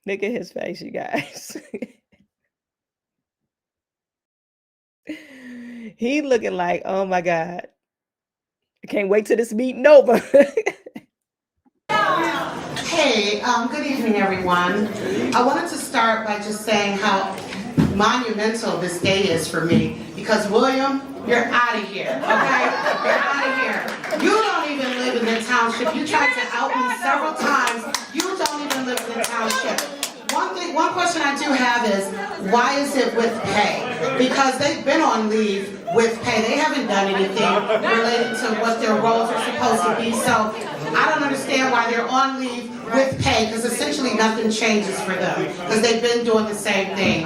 Look at his face, you guys. He looking like, oh my God. I can't wait till this meeting over. Hey, good evening, everyone. I wanted to start by just saying how monumental this day is for me, because William, you're out of here, okay? You're out of here. You don't even live in the township. You tried to out me several times. You don't even live in the township. One question I do have is, why is it with pay? Because they've been on leave with pay. They haven't done anything related to what their roles are supposed to be. So I don't understand why they're on leave with pay, because essentially nothing changes for them, because they've been doing the same thing.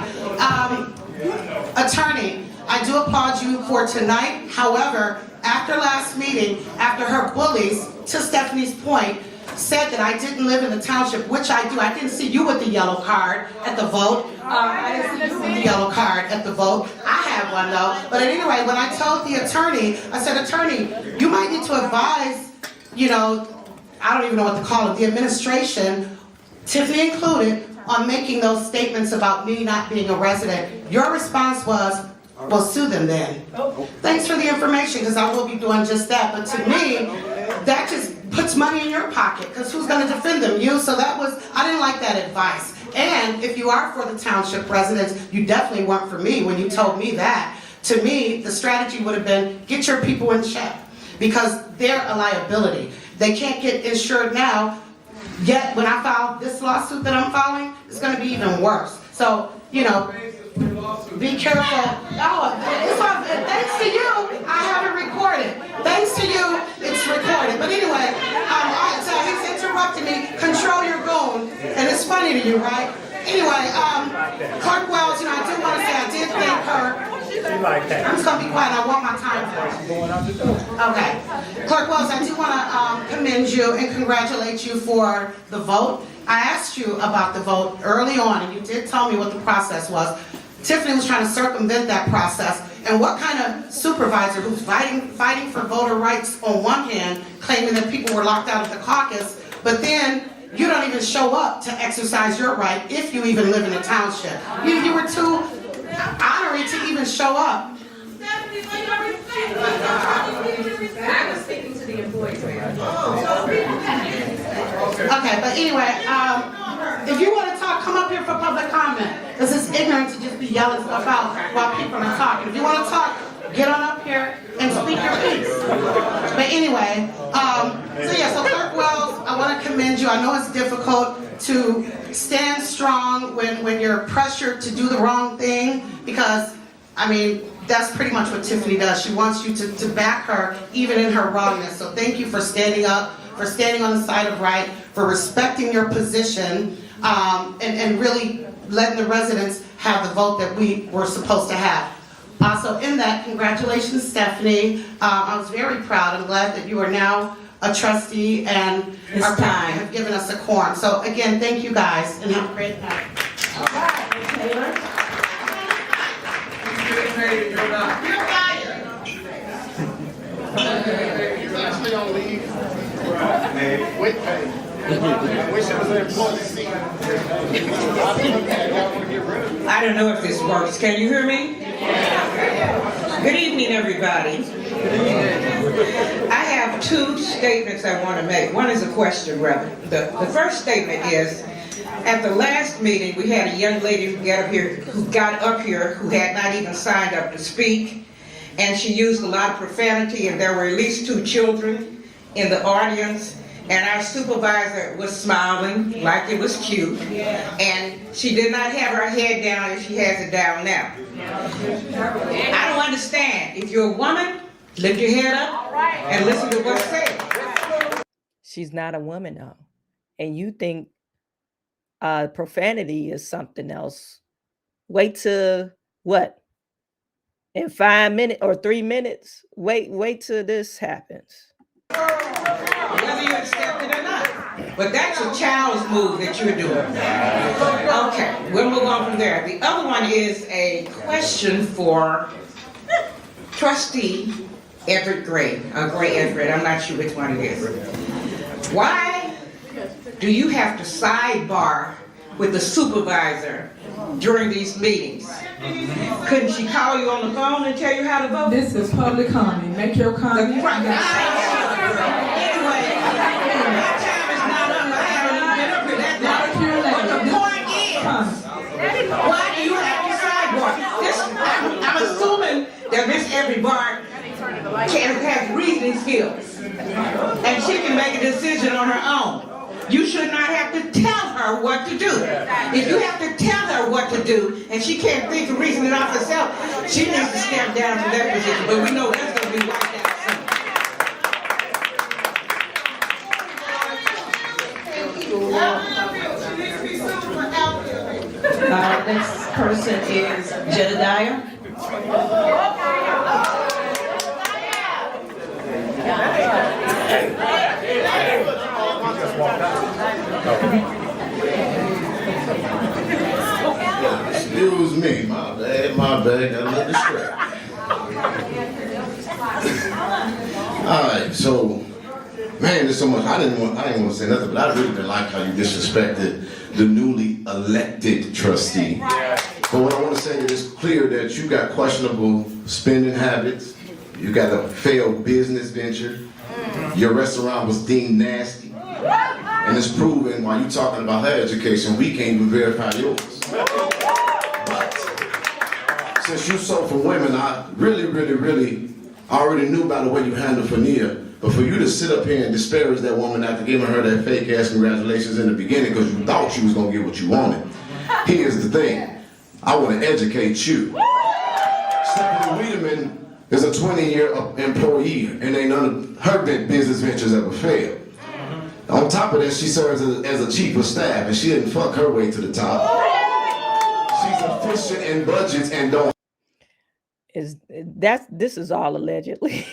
Attorney, I do applaud you for tonight. However, after last meeting, after her bullies, to Stephanie's point, said that I didn't live in the township, which I do. I didn't see you with the yellow card at the vote. I didn't see you with the yellow card at the vote. I had one though. But anyway, when I told the attorney, I said, attorney, you might need to advise, you know, I don't even know what to call it, the administration, Tiffany included, on making those statements about me not being a resident. Your response was, well, sue them then. Thanks for the information, because I will be doing just that. But to me, that just puts money in your pocket, because who's going to defend them? You? So that was, I didn't like that advice. And if you are for the township residents, you definitely weren't for me when you told me that. To me, the strategy would have been, get your people in check, because they're a liability. They can't get insured now, yet when I file this lawsuit that I'm filing, it's going to be even worse. So, you know, be careful. Oh, it's on, thanks to you, I have it recorded. Thanks to you, it's recorded. But anyway, so he's interrupting me. Control your goon, and it's funny to you, right? Anyway, Clerk Wells, you know, I do want to say I did thank her. I'm just going to be quiet. I want my time for Okay. Clerk Wells, I do want to commend you and congratulate you for the vote. I asked you about the vote early on, and you did tell me what the process was. Tiffany was trying to circumvent that process. And what kind of supervisor who's fighting for voter rights on one hand, claiming that people were locked out of the caucus, but then you don't even show up to exercise your right if you even live in a township. You were too honorary to even show up. I was speaking to the employees. Okay, but anyway, if you want to talk, come up here for public comment. Because it's ignorant to just be yelling stuff out while people are talking. If you want to talk, get on up here and speak your piece. But anyway, so Clerk Wells, I want to commend you. I know it's difficult to stand strong when you're pressured to do the wrong thing, because, I mean, that's pretty much what Tiffany does. She wants you to back her even in her wrongness. So thank you for standing up, for standing on the side of right, for respecting your position, and really letting the residents have the vote that we were supposed to have. So in that, congratulations, Stephanie. I was very proud. I'm glad that you are now a trustee and have given us a quorum. So again, thank you guys, and have a great night. All right, Taylor. You're fired. Wait, I wish I was an employee. I don't know if this works. Can you hear me? Good evening, everybody. I have two statements I want to make. One is a question, rather. The first statement is, at the last meeting, we had a young lady who got up here who had not even signed up to speak, and she used a lot of profanity, and there were at least 2 children in the audience, and our supervisor was smiling like it was cute, and she did not have her head down as she has it down now. I don't understand. If you're a woman, lift your head up and listen to what's said. She's not a woman though. And you think profanity is something else. Wait till what? In 5 minutes or 3 minutes? Wait till this happens. Whether you accept it or not. But that's a child's move that you're doing. Okay, we'll move on from there. The other one is a question for Trustee Everett Gray, Gray Everett, I'm not sure which one it is. Why do you have to sidebar with the supervisor during these meetings? Couldn't she call you on the phone and tell you how to vote? This is public comment. Make your comment. Anyway, my time is not up. I haven't even been up here that long. But the point is, why do you have to sidebar? I'm assuming that Miss Everybody has reasoning skills, and she can make a decision on her own. You should not have to tell her what to do. If you have to tell her what to do, and she can't think of reasoning off herself, she needs to step down from that position. But we know that's going to be wiped out soon. Next person is Jedidah. Excuse me, my bad, got a little distracted. All right, so, man, there's so much. I didn't want to say nothing, but I really didn't like how you disrespected the newly elected trustee. But what I want to say is it's clear that you got questionable spending habits, you got a failed business venture, your restaurant was deemed nasty, and it's proven while you talking about her education, we can't even verify yours. But since you sold for women, I really already knew by the way you handled Fania. But for you to sit up here and disparage that woman after giving her that fake ass congratulations in the beginning because you thought she was gonna get what you wanted. Here's the thing, I want to educate you. Stephanie Wiedemann is a 20-year employee and ain't none of her business ventures ever failed. On top of that, she serves as a chief of staff and she didn't fuck her way to the top. She's efficient in budgets and don't. This is all allegedly.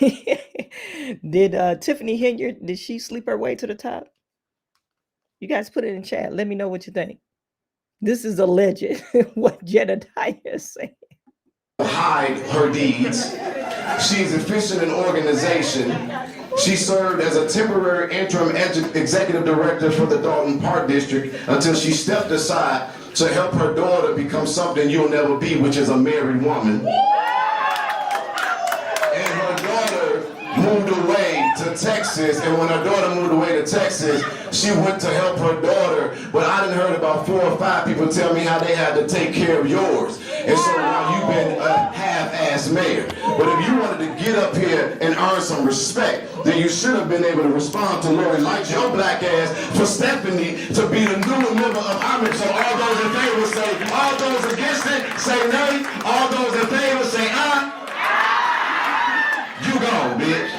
Did Tiffany Henyard, did she sleep her way to the top? You guys put it in chat. Let me know what you think. This is alleged, what Jedidah is saying. Hide her deeds. She's efficient in organization. She served as a temporary interim executive director for the Dalton Park District until she stepped aside to help her daughter become something you'll never be, which is a married woman. And her daughter moved away to Texas, and when her daughter moved away to Texas, she went to help her daughter, but I done heard about 4 or 5 people tell me how they had to take care of yours. And so now you've been a half-ass mayor. But if you wanted to get up here and earn some respect, then you should have been able to respond to Lori like your black ass for Stephanie to be the new member of Amish. So all those in favor say, all those against it, say nay. All those in favor say aye. You gone, bitch.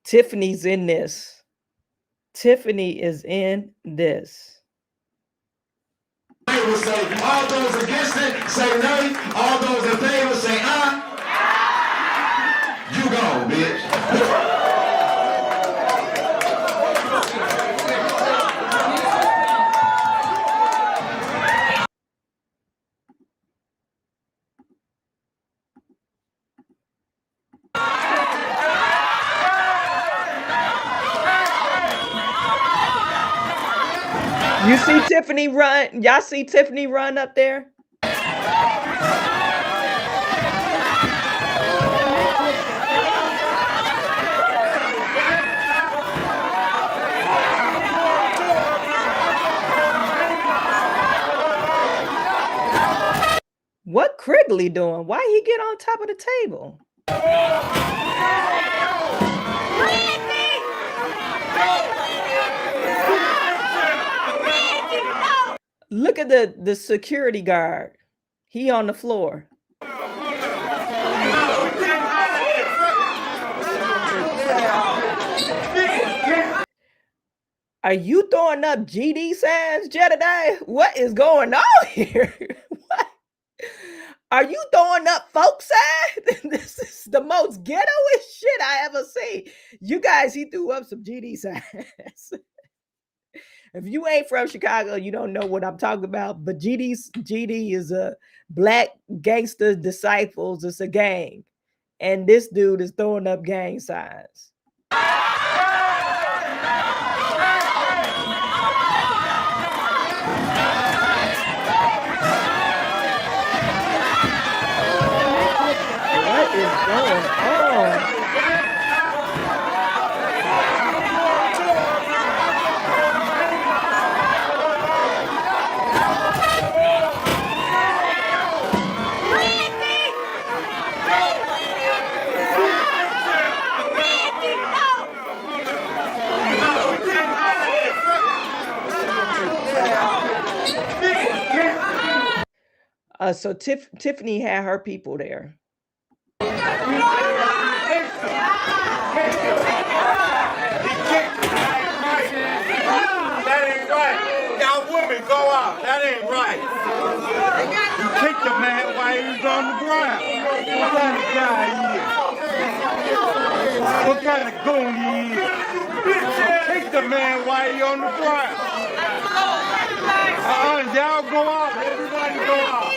Tiffany's in this. Tiffany is in this. Will say, all those against it, say nay. All those in favor, say aye. You gone, bitch. You see Tiffany run? Y'all see Tiffany run up there? What Krigley doing? Why he get on top of the table? Look at the security guard. He on the floor. Are you throwing up GD signs, Jedidah? What is going on here? What? Are you throwing up folk signs? This is the most ghettoish shit I ever seen. You guys, he threw up some GD signs. If you ain't from Chicago, you don't know what I'm talking about. But GD is a black gangster disciples. It's a gang. And this dude is throwing up gang signs. What is going on? So Tiffany had her people there. That ain't right. Y'all women go out. That ain't right. You kicked the man while he was on the ground. What kind of guy he is? What kind of goon he is? Kick the man while he on the ground. Y'all go out. Everybody go out.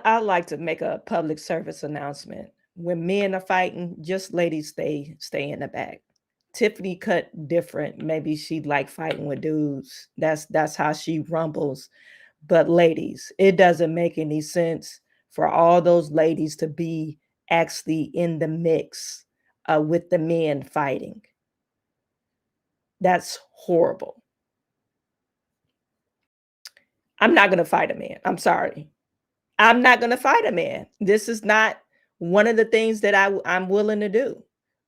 I like to make a public service announcement. When men are fighting, just ladies stay in the back. Tiffany cut different. Maybe she like fighting with dudes. That's how she rumbles. But ladies, it doesn't make any sense for all those ladies to be actually in the mix with the men fighting. That's horrible. I'm not going to fight a man. I'm sorry. I'm not going to fight a man. This is not one of the things that I'm willing to do.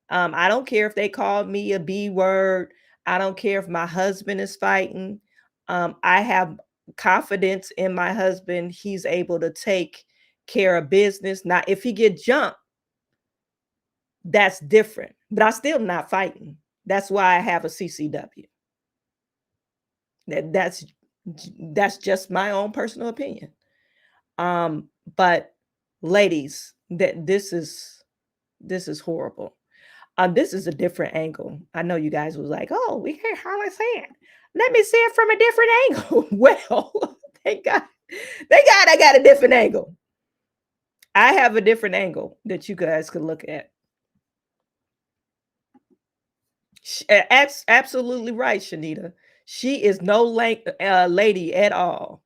I don't care if they call me a B word. I don't care if my husband is fighting. I have confidence in my husband. He's able to take care of business. Now, if he get jumped, that's different. But I'm still not fighting. That's why I have a CCW. That's just my own personal opinion. But ladies, this is horrible. This is a different angle. I know you guys was like, oh, we hear Harlan saying. Let me see it from a different angle. Well, thank God I got a different angle. I have a different angle that you guys could look at. Absolutely right, Shanita. She is no lady at all.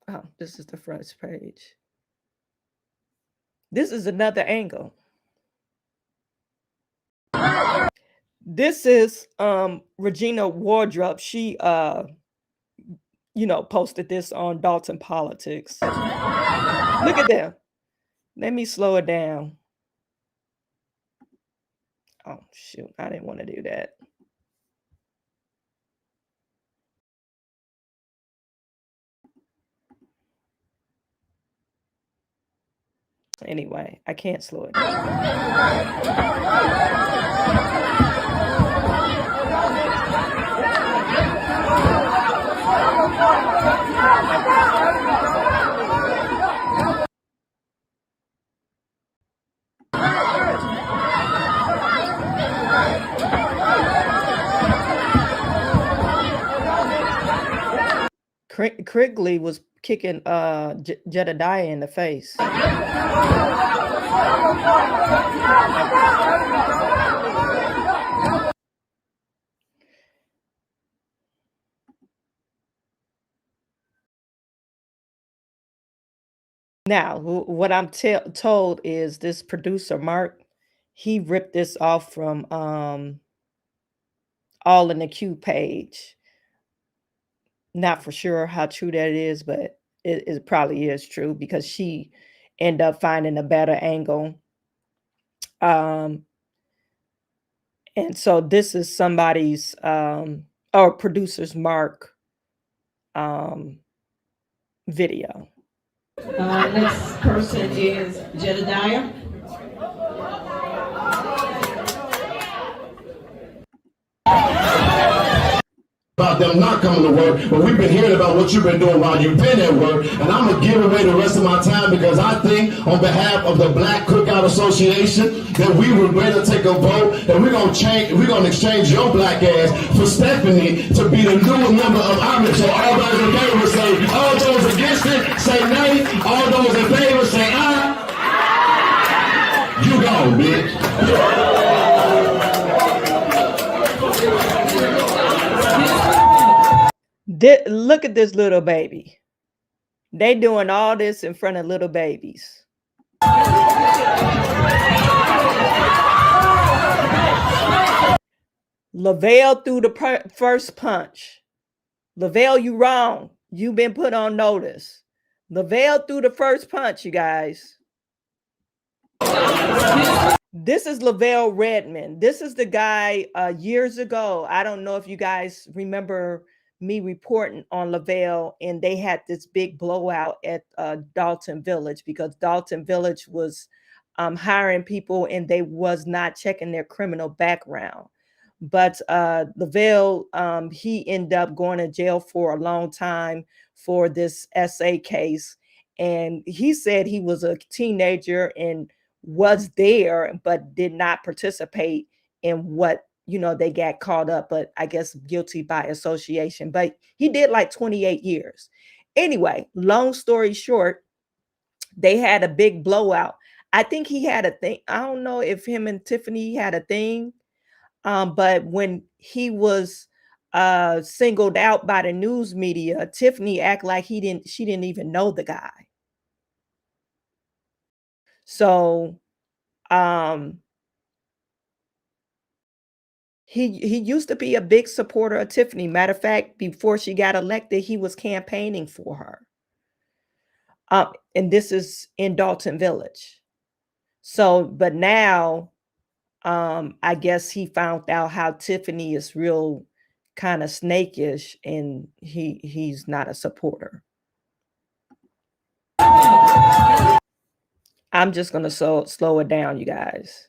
Oh, this is the front page. This is another angle. This is Regina Wardrop. She posted this on Dalton Politics. Look at them. Let me slow it down. Oh shoot, I didn't want to do that. Anyway, I can't slow it down. Krigley was kicking Jedidah in the face. Now, what I'm told is this producer, Mark, he ripped this off from All in the Q page. Not for sure how true that is, but it probably is true because she ended up finding a better angle. And so this is somebody's or producer's Mark video. Next person is Jedidah. About them not coming to work, but we've been hearing about what you've been doing while you've been at work, and I'm gonna give away the rest of my time because I think on behalf of the Black Cookout Association that we would better take a vote and we're gonna exchange your black ass for Stephanie to be the new member of Omni. So all those in favor say, all those against it say nay, all those in favor say aye. You gone, bitch. Look at this little baby. They doing all this in front of little babies. Lavelle threw the first punch. Lavelle, you wrong. You've been put on notice. Lavelle threw the first punch, you guys. This is Lavelle Redmond. This is the guy years ago. I don't know if you guys remember me reporting on Lavelle, and they had this big blowout at Dalton Village because Dalton Village was hiring people and they was not checking their criminal background. But Lavelle, he ended up going to jail for a long time for this SA case. And he said he was a teenager and was there, but did not participate in what, they got caught up, but I guess guilty by association. But he did like 28 years. Anyway, long story short, they had a big blowout. I think he had a thing. I don't know if him and Tiffany had a thing. But when he was singled out by the news media, Tiffany acted like she didn't even know the guy. So he used to be a big supporter of Tiffany. Matter of fact, before she got elected, he was campaigning for her. And this is in Dalton Village. So, but now, I guess he found out how Tiffany is real kind of snakish, and he's not a supporter. I'm just going to slow it down, you guys.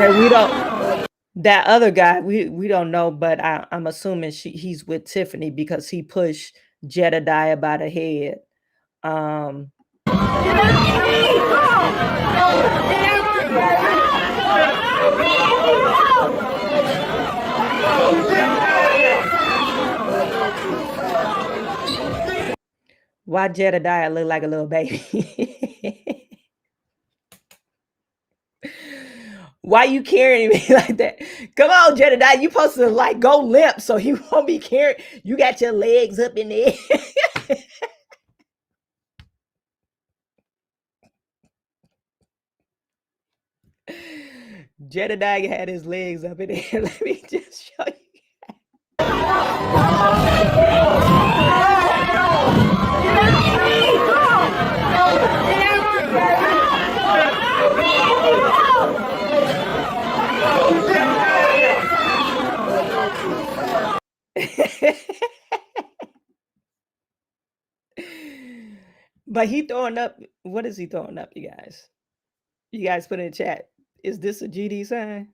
We don't, that other guy, we don't know, but I'm assuming he's with Tiffany because he pushed Jedidah by the head. Why Jedidah look like a little baby? Why you carrying me like that? Come on, Jedidah. You supposed to like go limp so he won't be carrying. You got your legs up in there. Jedidah had his legs up in there. Let me just show you. But he throwing up. What is he throwing up, you guys? You guys put in the chat. Is this a GD sign?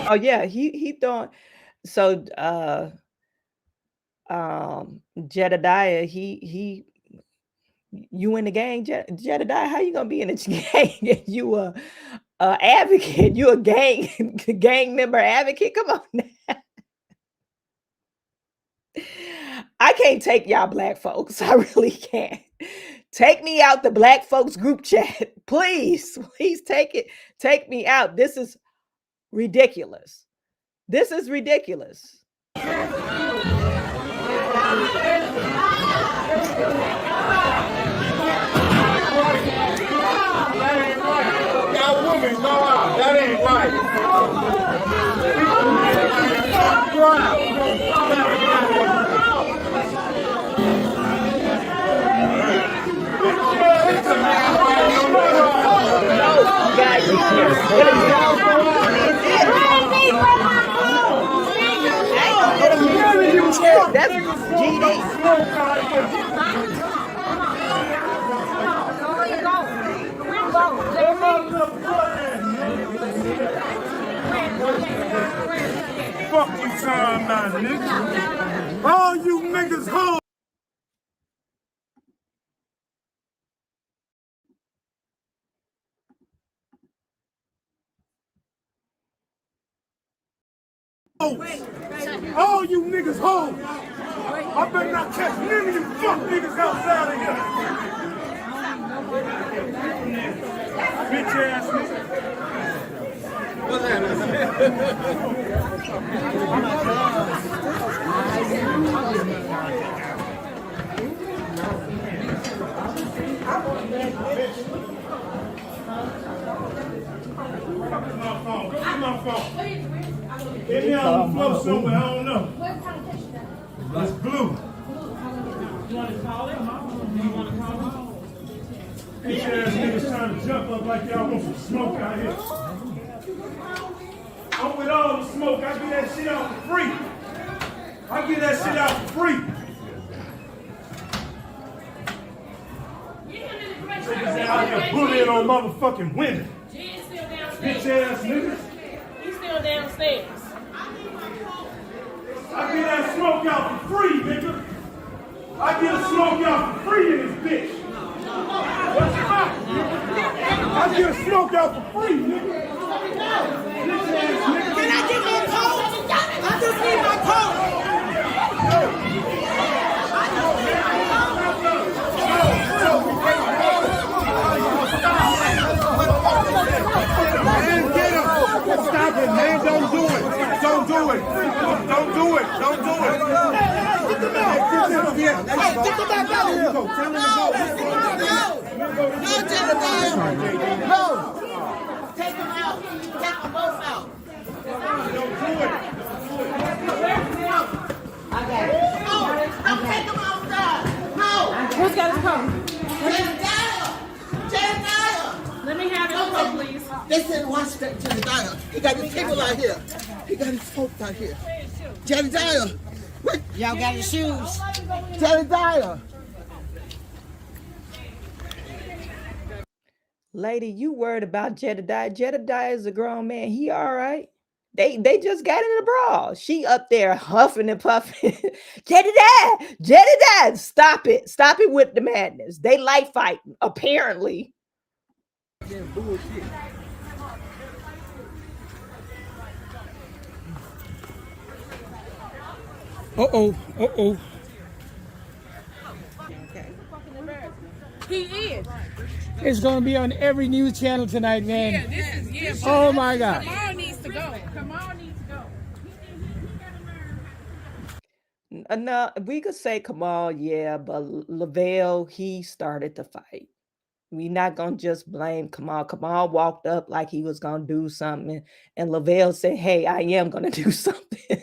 Oh yeah, he throwing. So Jedidah, he you in the gang, Jedidah? How you gonna be in the gang? You a advocate? You a gang member advocate? Come on now. I can't take y'all black folks. I really can't. Take me out the black folks group chat. Please, please take me out. This is ridiculous. This is ridiculous. Y'all women go out. That ain't right. That's GD. Fuck you, time now, nigga. All you niggas hoes. All you niggas hoes. I better not catch none of you fuck niggas outside of here. Bitch ass nigga. What's my phone. Get me on the floor somewhere, I don't know. It's blue. You want to call it? You want to call it? Bitch ass niggas trying to jump up like y'all want some smoke out here. I'm with all the smoke. I get that shit out for free. I get that shit out for free. Niggas out here bullying on motherfucking women. Bitch ass niggas. He's still downstairs. I get that smoke out for free, nigga. I get a smoke out for free in this bitch. What's up? I get a smoke out for free, nigga. Can I get my coat? I just need my coat. Stop it, man. Don't do it. Don't do it. Don't do it. Don't do it. Get them out. Get them back out here. Tell them to go. No, Jedidah. No. Take them out. Take them both out. Don't do it. I got it. No, I'm taking them outside. No. Who's got his coat? Jedidah. Jedidah. Let me have his coat, please. They said watch that Jedidah. He got his people out here. He got his folks out here. Jedidah. What? Y'all got your shoes. Jedidah. Lady, you worried about Jedidah? Jedidah is a grown man. He all right. They just got in a brawl. She up there huffing and puffing. Jedidah, stop it. Stop it with the madness. They like fighting, apparently. Uh-oh. He is. It's going to be on every news channel tonight, man. Yeah, this is. Oh, my God. Kamal needs to go. Kamal needs to go. No, we could say Kamal, yeah, but Lavelle, he started the fight. We're not gonna just blame Kamal. Kamal walked up like he was gonna do something, and Lavelle said, "Hey, I am gonna do something."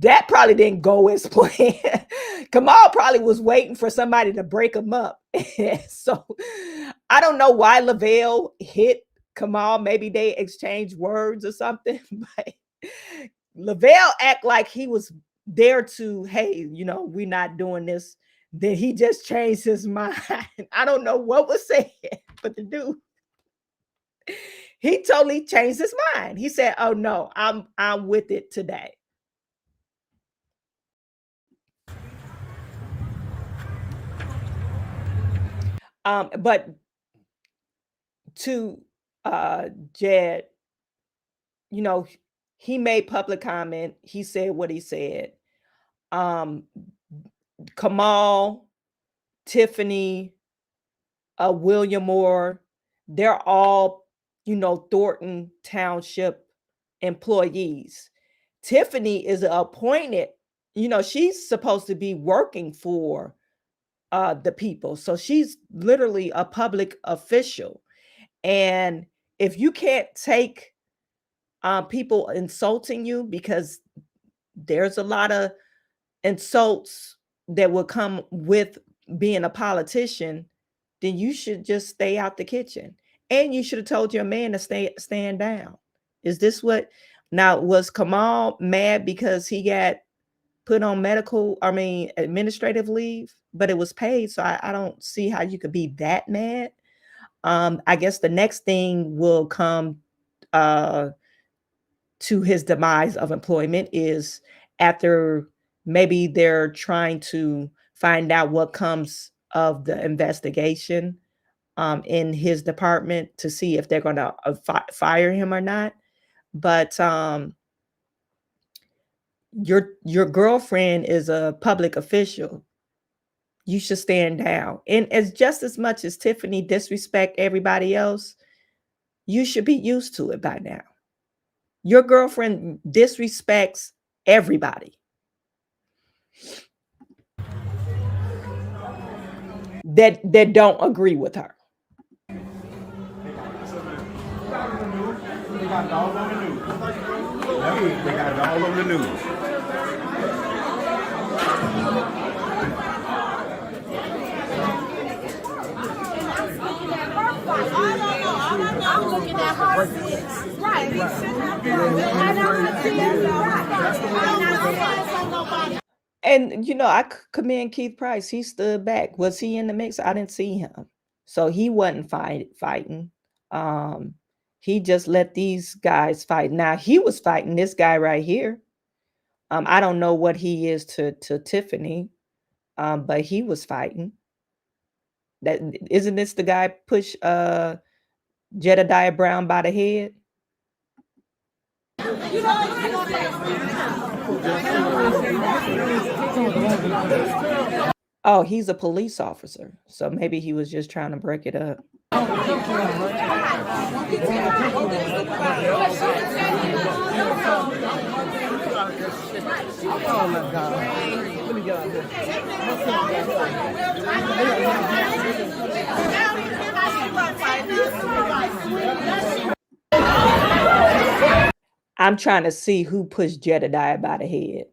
That probably didn't go as planned. Kamal probably was waiting for somebody to break him up. So I don't know why Lavelle hit Kamal. Maybe they exchanged words or something. But Lavelle act like he was there to, hey, we're not doing this. Then he just changed his mind. I don't know what was said, but the dude, he totally changed his mind. He said, "Oh no, I'm with it today." But to Jed, he made public comment. He said what he said. Kamal, Tiffany, William Moore, they're all, Thornton Township employees. Tiffany is appointed, she's supposed to be working for the people. So she's literally a public official. And if you can't take people insulting you, because there's a lot of insults that will come with being a politician, then you should just stay out the kitchen. And you should have told your man to stand down. Is this what? Now, was Kamal mad because he got put on administrative leave, but it was paid? So I don't see how you could be that mad. I guess the next thing will come to his demise of employment is after maybe they're trying to find out what comes of the investigation in his department to see if they're going to fire him or not. But your girlfriend is a public official. You should stand down. And as just as much as Tiffany disrespect everybody else, you should be used to it by now. Your girlfriend disrespects everybody that don't agree with her. They got it all on the news. They got it all on the news. I'm looking at her six. Right. And I commend Keith Price. He stood back. Was he in the mix? I didn't see him. So he wasn't fighting. He just let these guys fight. Now he was fighting this guy right here. I don't know what he is to Tiffany, but he was fighting. That isn't this the guy push Jedidah Brown by the head? Oh, he's a police officer, so maybe he was just trying to break it up. Oh my God. Let me get out here. I'm trying to see who pushed Jedidah by the head.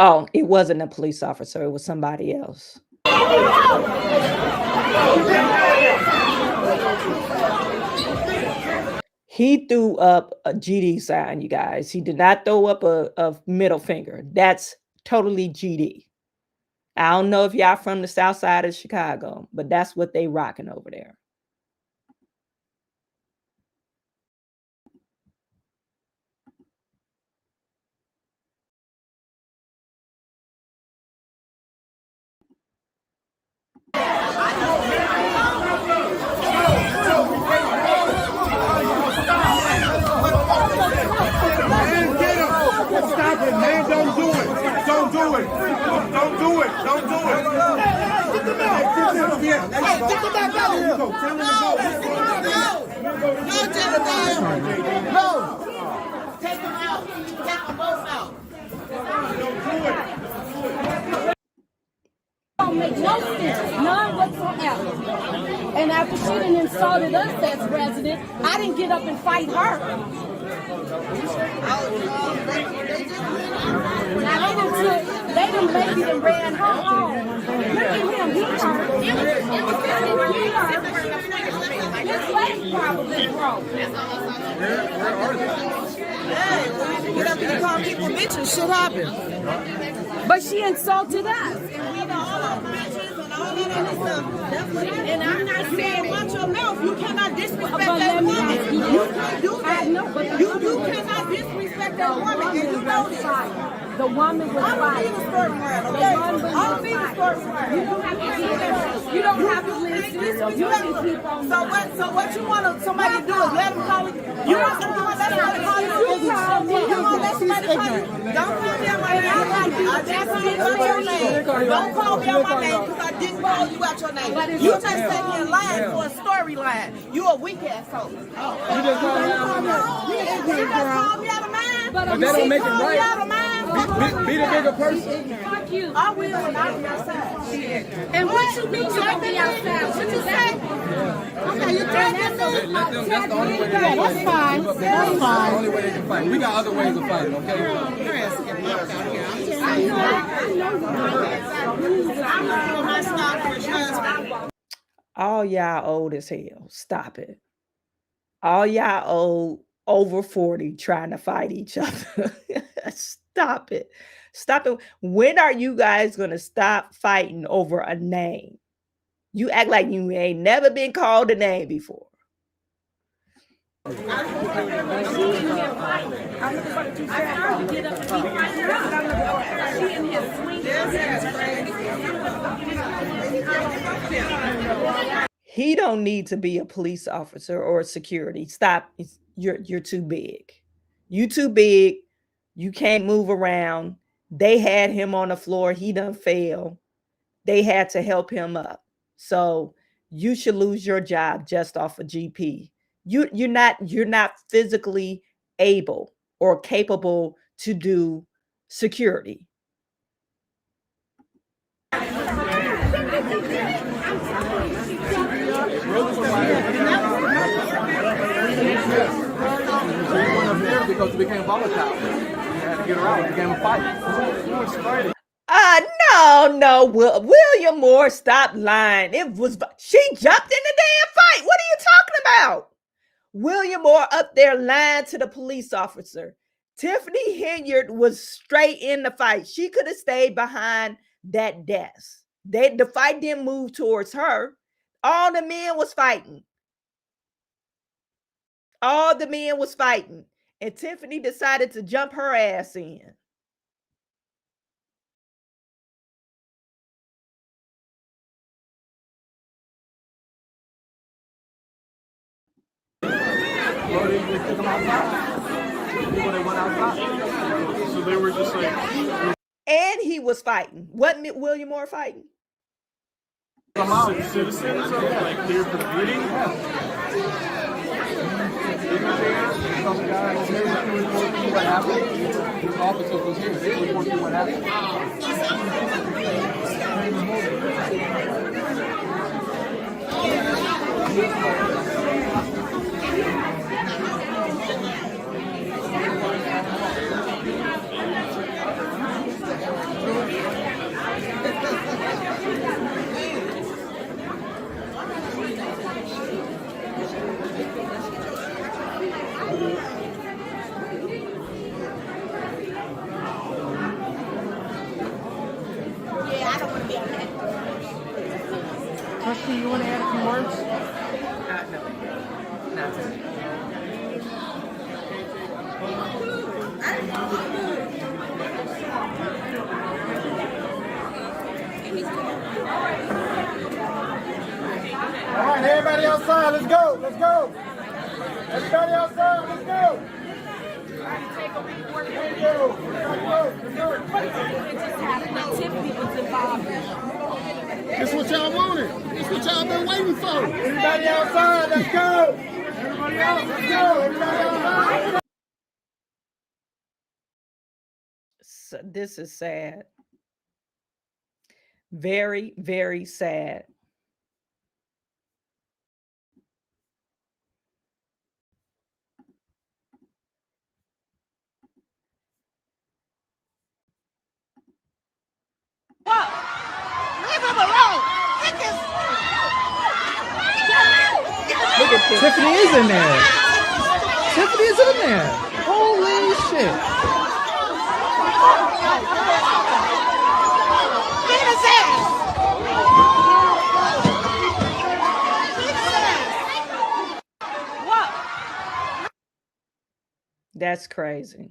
Oh, it wasn't a police officer. It was somebody else. He threw up a GD sign, you guys. He did not throw up a middle finger. That's totally GD. I don't know if y'all from the south side of Chicago, but that's what they rocking over there. Stop it, man. Don't do it. Don't do it. Don't do it. Don't do it. Get them out. Get them back out here. Tell them to go. No. Take them out. Take them both out. Don't do it. Don't make no sense, none whatsoever. And after she done insulted us as residents, I didn't get up and fight her. Now they done maybe done ran her home. Look at him, he hurt. His leg probably broke. Hey, when you get up and you call people bitches, shit happens. But she insulted us. And we know all those bitches and all that other stuff. And I'm not saying watch your mouth. You cannot disrespect that woman. You can't do that. You cannot disrespect disrespect that woman, and you know this. The woman was I'm gonna be the story line, okay? I'm gonna be the story line. You don't have to listen. You don't have to listen. You have to keep on. So what you want somebody to do is let them call you? You want somebody to let somebody call you? You want to let somebody call you? Don't call me out my name. I just called you out your name. Don't call me out my name because I didn't call you out your name. You just set me in line for a storyline. You a weak asshole. You just called me out of mine. You just called me out of mine. But that don't make it right. Out of mine. Be the bigger person. Fuck you. I will, and I'll be outside. And what you mean you gonna be outside? What you say? Okay, you dragging me. That's the only way they can fight. That's fine. That's That's the fine. only way they can fight. We got other ways of fighting, okay? All y'all old as hell. Stop it. All y'all old over 40 trying to fight each other. Stop it. Stop it. When are you guys going to stop fighting over a name? You act like you ain't never been called a name before. He don't need to be a police officer or a security. Stop. You're too big. You too big. You can't move around. They had him on the floor. He done fell. They had to help him up. So you should lose your job just off a GP. You're not physically able or capable to do security. Because it became volatile. You had to get around. It became a fight. No. William Moore, stop lying. She jumped in the damn fight. What are you talking about? William Moore up there lying to the police officer. Tiffany Henyard was straight in the fight. She could have stayed behind that desk. The fight didn't move towards her. All the men was fighting. All the men was fighting. And Tiffany decided to jump her ass in. So they were just like. And he was fighting. Wasn't William Moore fighting? Citizens like here for the meeting. What happened? This officer was here. They reported what happened. Trustee, you want to add a few words? No. Not today. All right, everybody outside. Let's go. Let's go. Everybody outside. Let's go. This what y'all wanted. This what y'all been waiting for. Everybody outside. Let's go. Everybody else. Let's go. Everybody outside. So this is sad. Very, very sad. Leave him alone. Look at this. Tiffany is in there. Tiffany is in there. Holy shit. Beat his ass. What? That's crazy.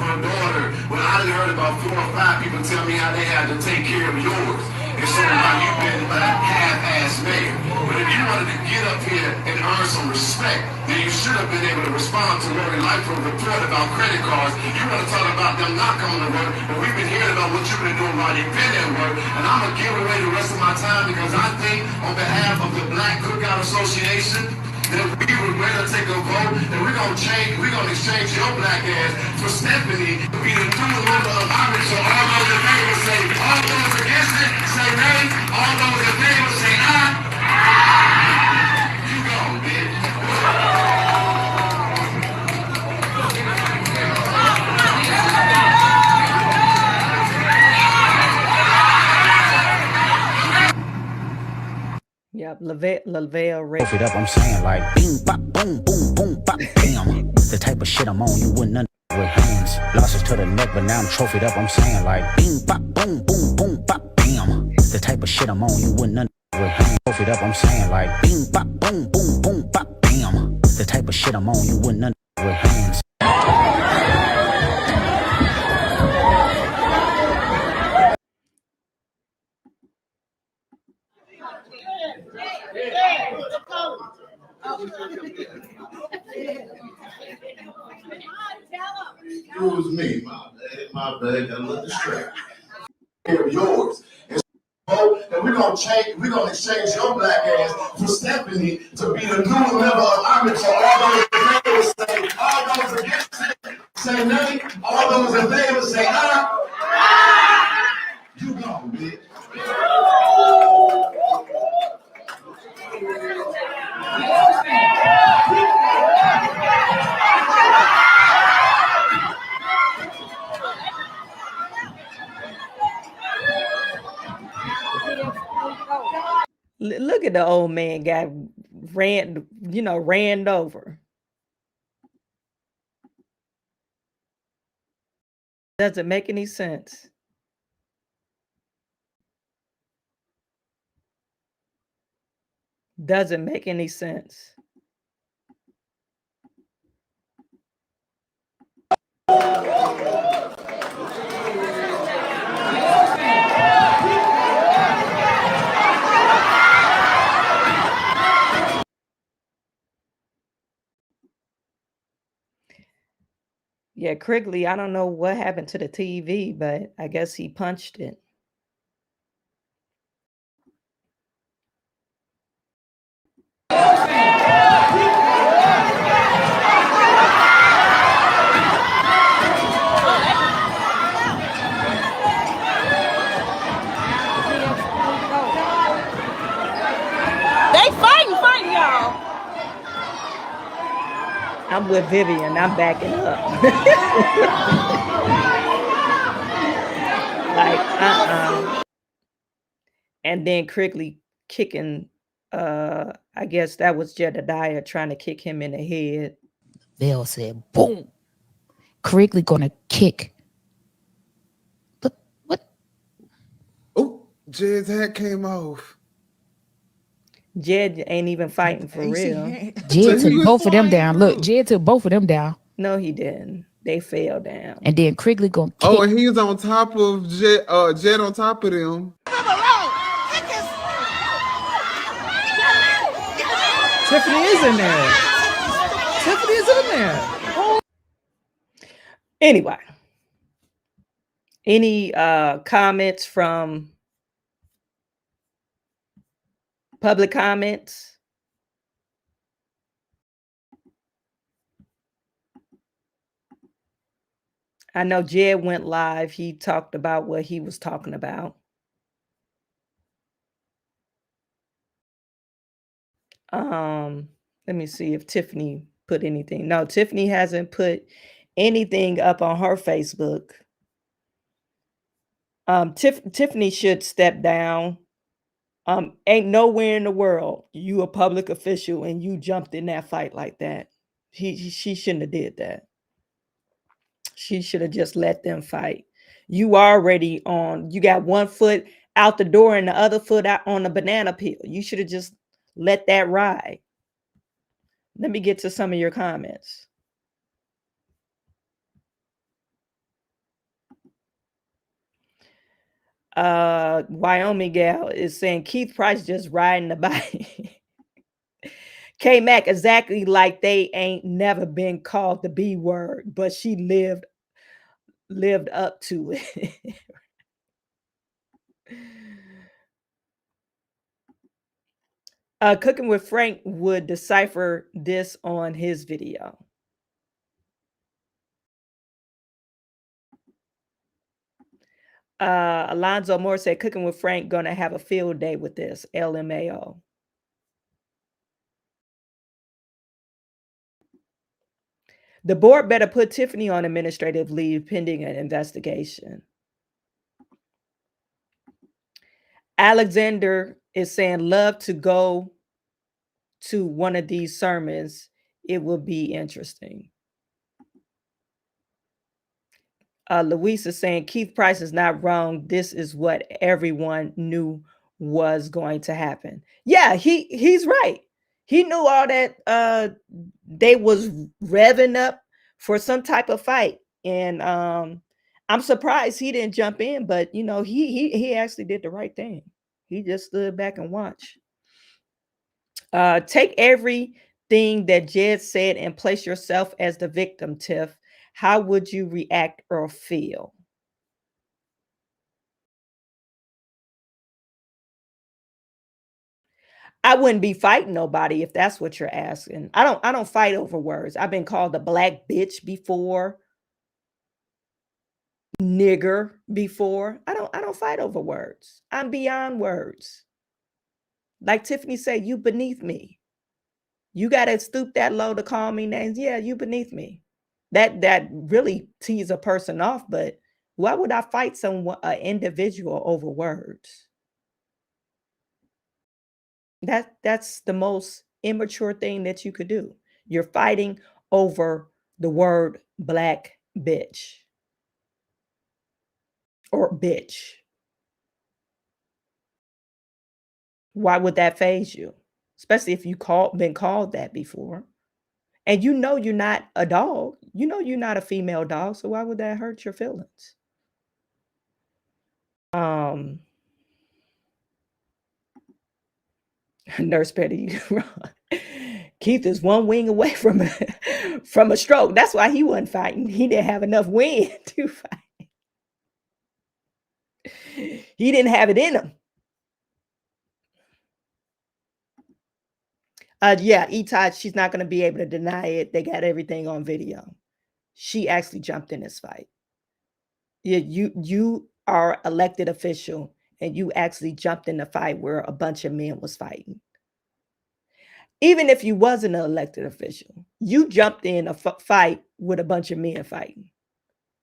her daughter, when I done heard about 4 or 5 people tell me how they had to take care of yours. And so now you've been a half-ass mayor. But if you wanted to get up here and earn some respect, then you should have been able to respond to Lori Lightfoot's report about credit cards. You want to talk about them not coming to work, but we've been hearing about what you've been doing while you've been at work. And I'm going to give away the rest of my time because I think on behalf of the Black Cookout Association, that we would rather take a vote and we're going to exchange your black ass for Stephanie to be the new member of Congress. So all those in favor say, all those against it, say nay. All those in favor say aye. You go, bitch. Yep, Lavelle Ray. It up, I'm saying like bing, bop, boom, boom, boom, bop, bam. The type of shit I'm on, you wouldn't with hands. Losses to the neck, but now I'm trophied up, I'm saying like bing, bop, boom, boom, boom, bop, bam. The type of shit I'm on, you wouldn't with hands. Trophied up, I'm saying like bing, bop, boom, boom, boom, bop, bam. The type of shit I'm on, you wouldn't with hands. Excuse me, my bad, got a little distracted. Yours. And we're gonna exchange your black ass for Stephanie to be the new member of Congress. So all those in favor say, all those against it, say nay. All those in favor say aye. You go, bitch. Look at the old man got ran over. Doesn't make any sense. Doesn't make any sense. Yeah, Krigley, I don't know what happened to the TV, but I guess he punched it. They fighting, y'all. I'm with Vivian. I'm backing up. Like, And then Krigley kicking, I guess that was Jedidah trying to kick him in the head. Bell said, boom. Krigley gonna kick. What? Oh, Jed's hat came off. Jed ain't even fighting for real. Jed took both of them down. Look, Jed took both of them down. No, he didn't. They fell down. And then Krigley gonna kick. Oh, and he was on top of Jed, Jed on top of them. Tiffany is in there. Tiffany is in there. Anyway, any comments from public comments? I know Jed went live. He talked about what he was talking about. Let me see if Tiffany put anything. No, Tiffany hasn't put anything up on her Facebook. Tiffany should step down. Ain't nowhere in the world you a public official and you jumped in that fight like that. She shouldn't have did that. She should have just let them fight. You already you got one foot out the door and the other foot out on the banana peel. You should have just let that ride. Let me get to some of your comments. Wyoming gal is saying Keith Price just riding the bike. K Mac, exactly like they ain't never been called the B word, but she lived up to it. Cooking with Frank would decipher this on his video. Alonzo Moore said, Cooking with Frank gonna have a field day with this. LMAO. The board better put Tiffany on administrative leave pending an investigation. Alexander is saying, love to go to one of these sermons. It will be interesting. Luis is saying, Keith Price is not wrong. This is what everyone knew was going to happen. Yeah, he's right. He knew all that they was revving up for some type of fight. And I'm surprised he didn't jump in, but you know, he actually did the right thing. He just stood back and watched. Take everything that Jed said and place yourself as the victim, Tiff. How would you react or feel? I wouldn't be fighting nobody if that's what you're asking. I don't fight over words. I've been called a black bitch before, nigger before. I don't fight over words. I'm beyond words. Like Tiffany said, you beneath me. You got to stoop that low to call me names. Yeah, you beneath me. That really tees a person off, but why would I fight someone, an individual, over words? That's the most immature thing that you could do. You're fighting over the word black bitch or bitch. Why would that faze you? Especially if you been called that before. And you know you're not a dog. You know you're not a female dog, so why would that hurt your feelings? Nurse Petty, Keith is one wing away from a stroke. That's why he wasn't fighting. He didn't have enough wind to fight. He didn't have it in him. Yeah, Etai, she's not going to be able to deny it. They got everything on video. She actually jumped in this fight. Yeah, you are elected official, and you actually jumped in the fight where a bunch of men was fighting. Even if you wasn't an elected official, you jumped in a fight with a bunch of men fighting.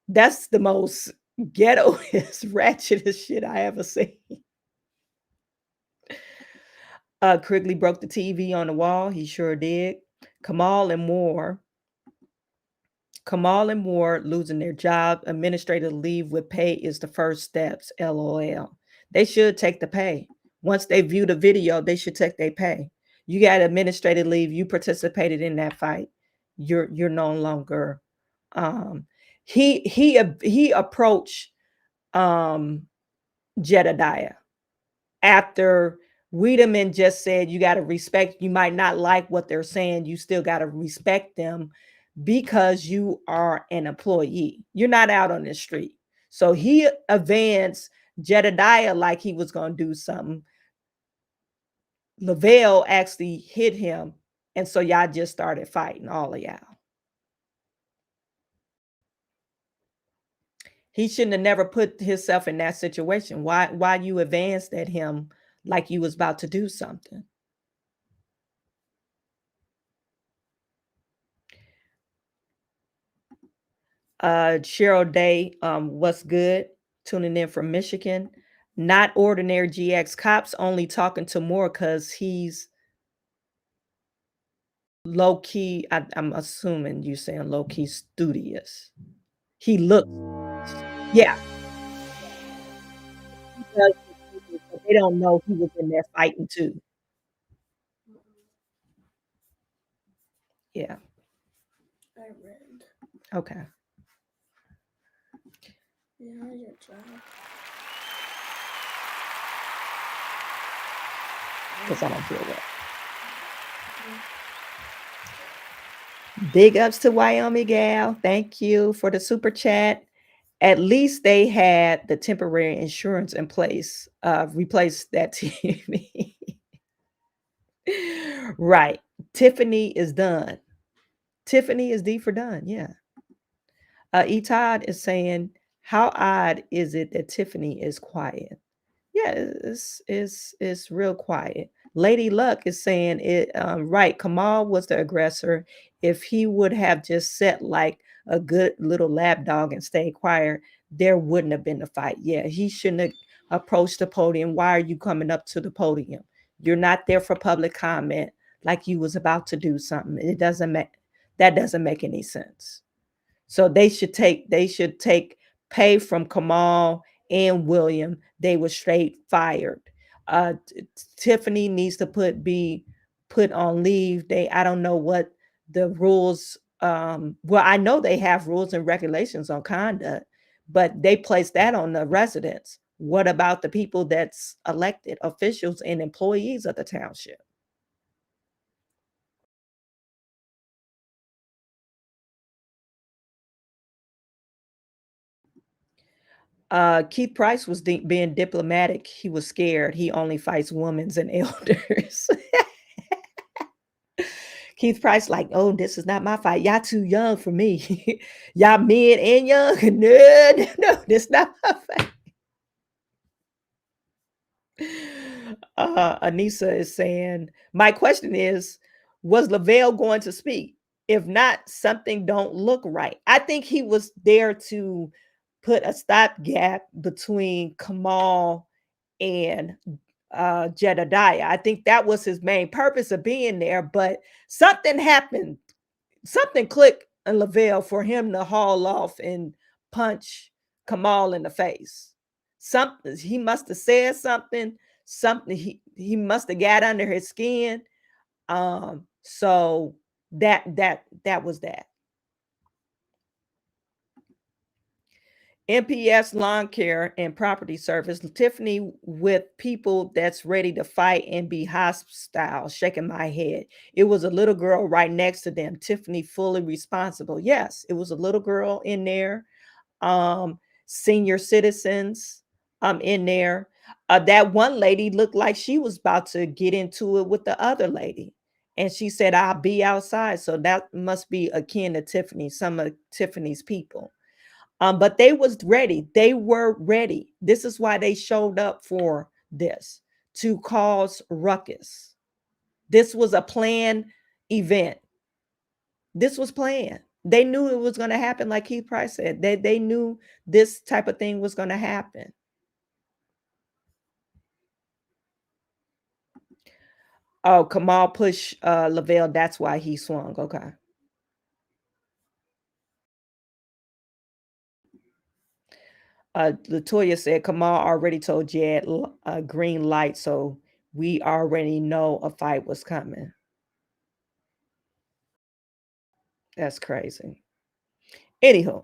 That's the most ghettoest, ratchetest shit I ever seen. Quigley broke the TV on the wall. He sure did. Kamal and Moore losing their job. Administrative leave with pay is the first steps. LOL. They should take the pay. Once they view the video, they should take their pay. You got administrative leave. You participated in that fight. You're no longer. He approached Jedidah after Wiedemann just said you got to respect. You might not like what they're saying. You still got to respect them because you are an employee. You're not out on the street. So he advanced Jedidah like he was going to do something. Lavelle actually hit him. And so y'all just started fighting, all of y'all. He shouldn't have never put himself in that situation. Why you advanced at him like you was about to do something? Cheryl Day, what's good? Tuning in from Michigan. Not ordinary GX cops, only talking to Moore because he's low key. I'm assuming you're saying low key studious. He looks, yeah. They don't know he was in there fighting too. Yeah. Okay. because I don't feel well. Big ups to Wyoming gal. Thank you for the super chat. At least they had the temporary insurance in place. Replace that TV. Right. Tiffany is done. Tiffany is D for done. Yeah. E. Todd is saying, how odd is it that Tiffany is quiet? Yeah, it's real quiet. Lady Luck is saying it right. Kamal was the aggressor. If he would have just sat like a good little lap dog and stayed quiet, there wouldn't have been a fight. Yeah, he shouldn't have approached the podium. Why are you coming up to the podium? You're not there for public comment like you was about to do something. It doesn't make that doesn't make any sense. So they should take pay from Kamal and William. They were straight fired. Tiffany needs to be put on leave. I don't know what the rules. Well, I know they have rules and regulations on conduct, but they place that on the residents. What about the people that's elected officials and employees of the township? Keith Price was being diplomatic. He was scared. He only fights women and elders. Keith Price, like, oh, this is not my fight. Y'all too young for me. Y'all men and young. No, this not my fight. Anissa is saying, my question is, was Lavelle going to speak? If not, something don't look right. I think he was there to put a stopgap between Kamal and Jedidah. I think that was his main purpose of being there, but something happened. Something clicked in Lavelle for him to haul off and punch Kamal in the face. Something, he must have said something. Something he must have got under his skin. So that was that. MPS Lawn Care and Property Service, Tiffany with people that's ready to fight and be hostile, shaking my head. It was a little girl right next to them. Tiffany fully responsible. Yes, it was a little girl in there. Senior citizens in there. That one lady looked like she was about to get into it with the other lady. And she said, I'll be outside. So that must be akin to Tiffany, some of Tiffany's people. But they was ready. They were ready. This is why they showed up for this, to cause ruckus. This was a planned event. This was planned. They knew it was going to happen, like Keith Price said. They knew this type of thing was going to happen. Oh, Kamal pushed Lavelle. That's why he swung. Okay. Latoya said Kamal already told Jed green light, so we already know a fight was coming. That's crazy. Anywho,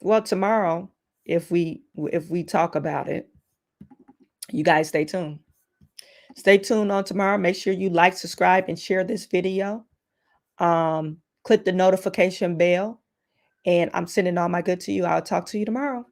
well, tomorrow, if we talk about it, you guys stay tuned. Stay tuned on tomorrow. Make sure you like, subscribe, and share this video. Click the notification bell, and I'm sending all my good to you. I'll talk to you tomorrow.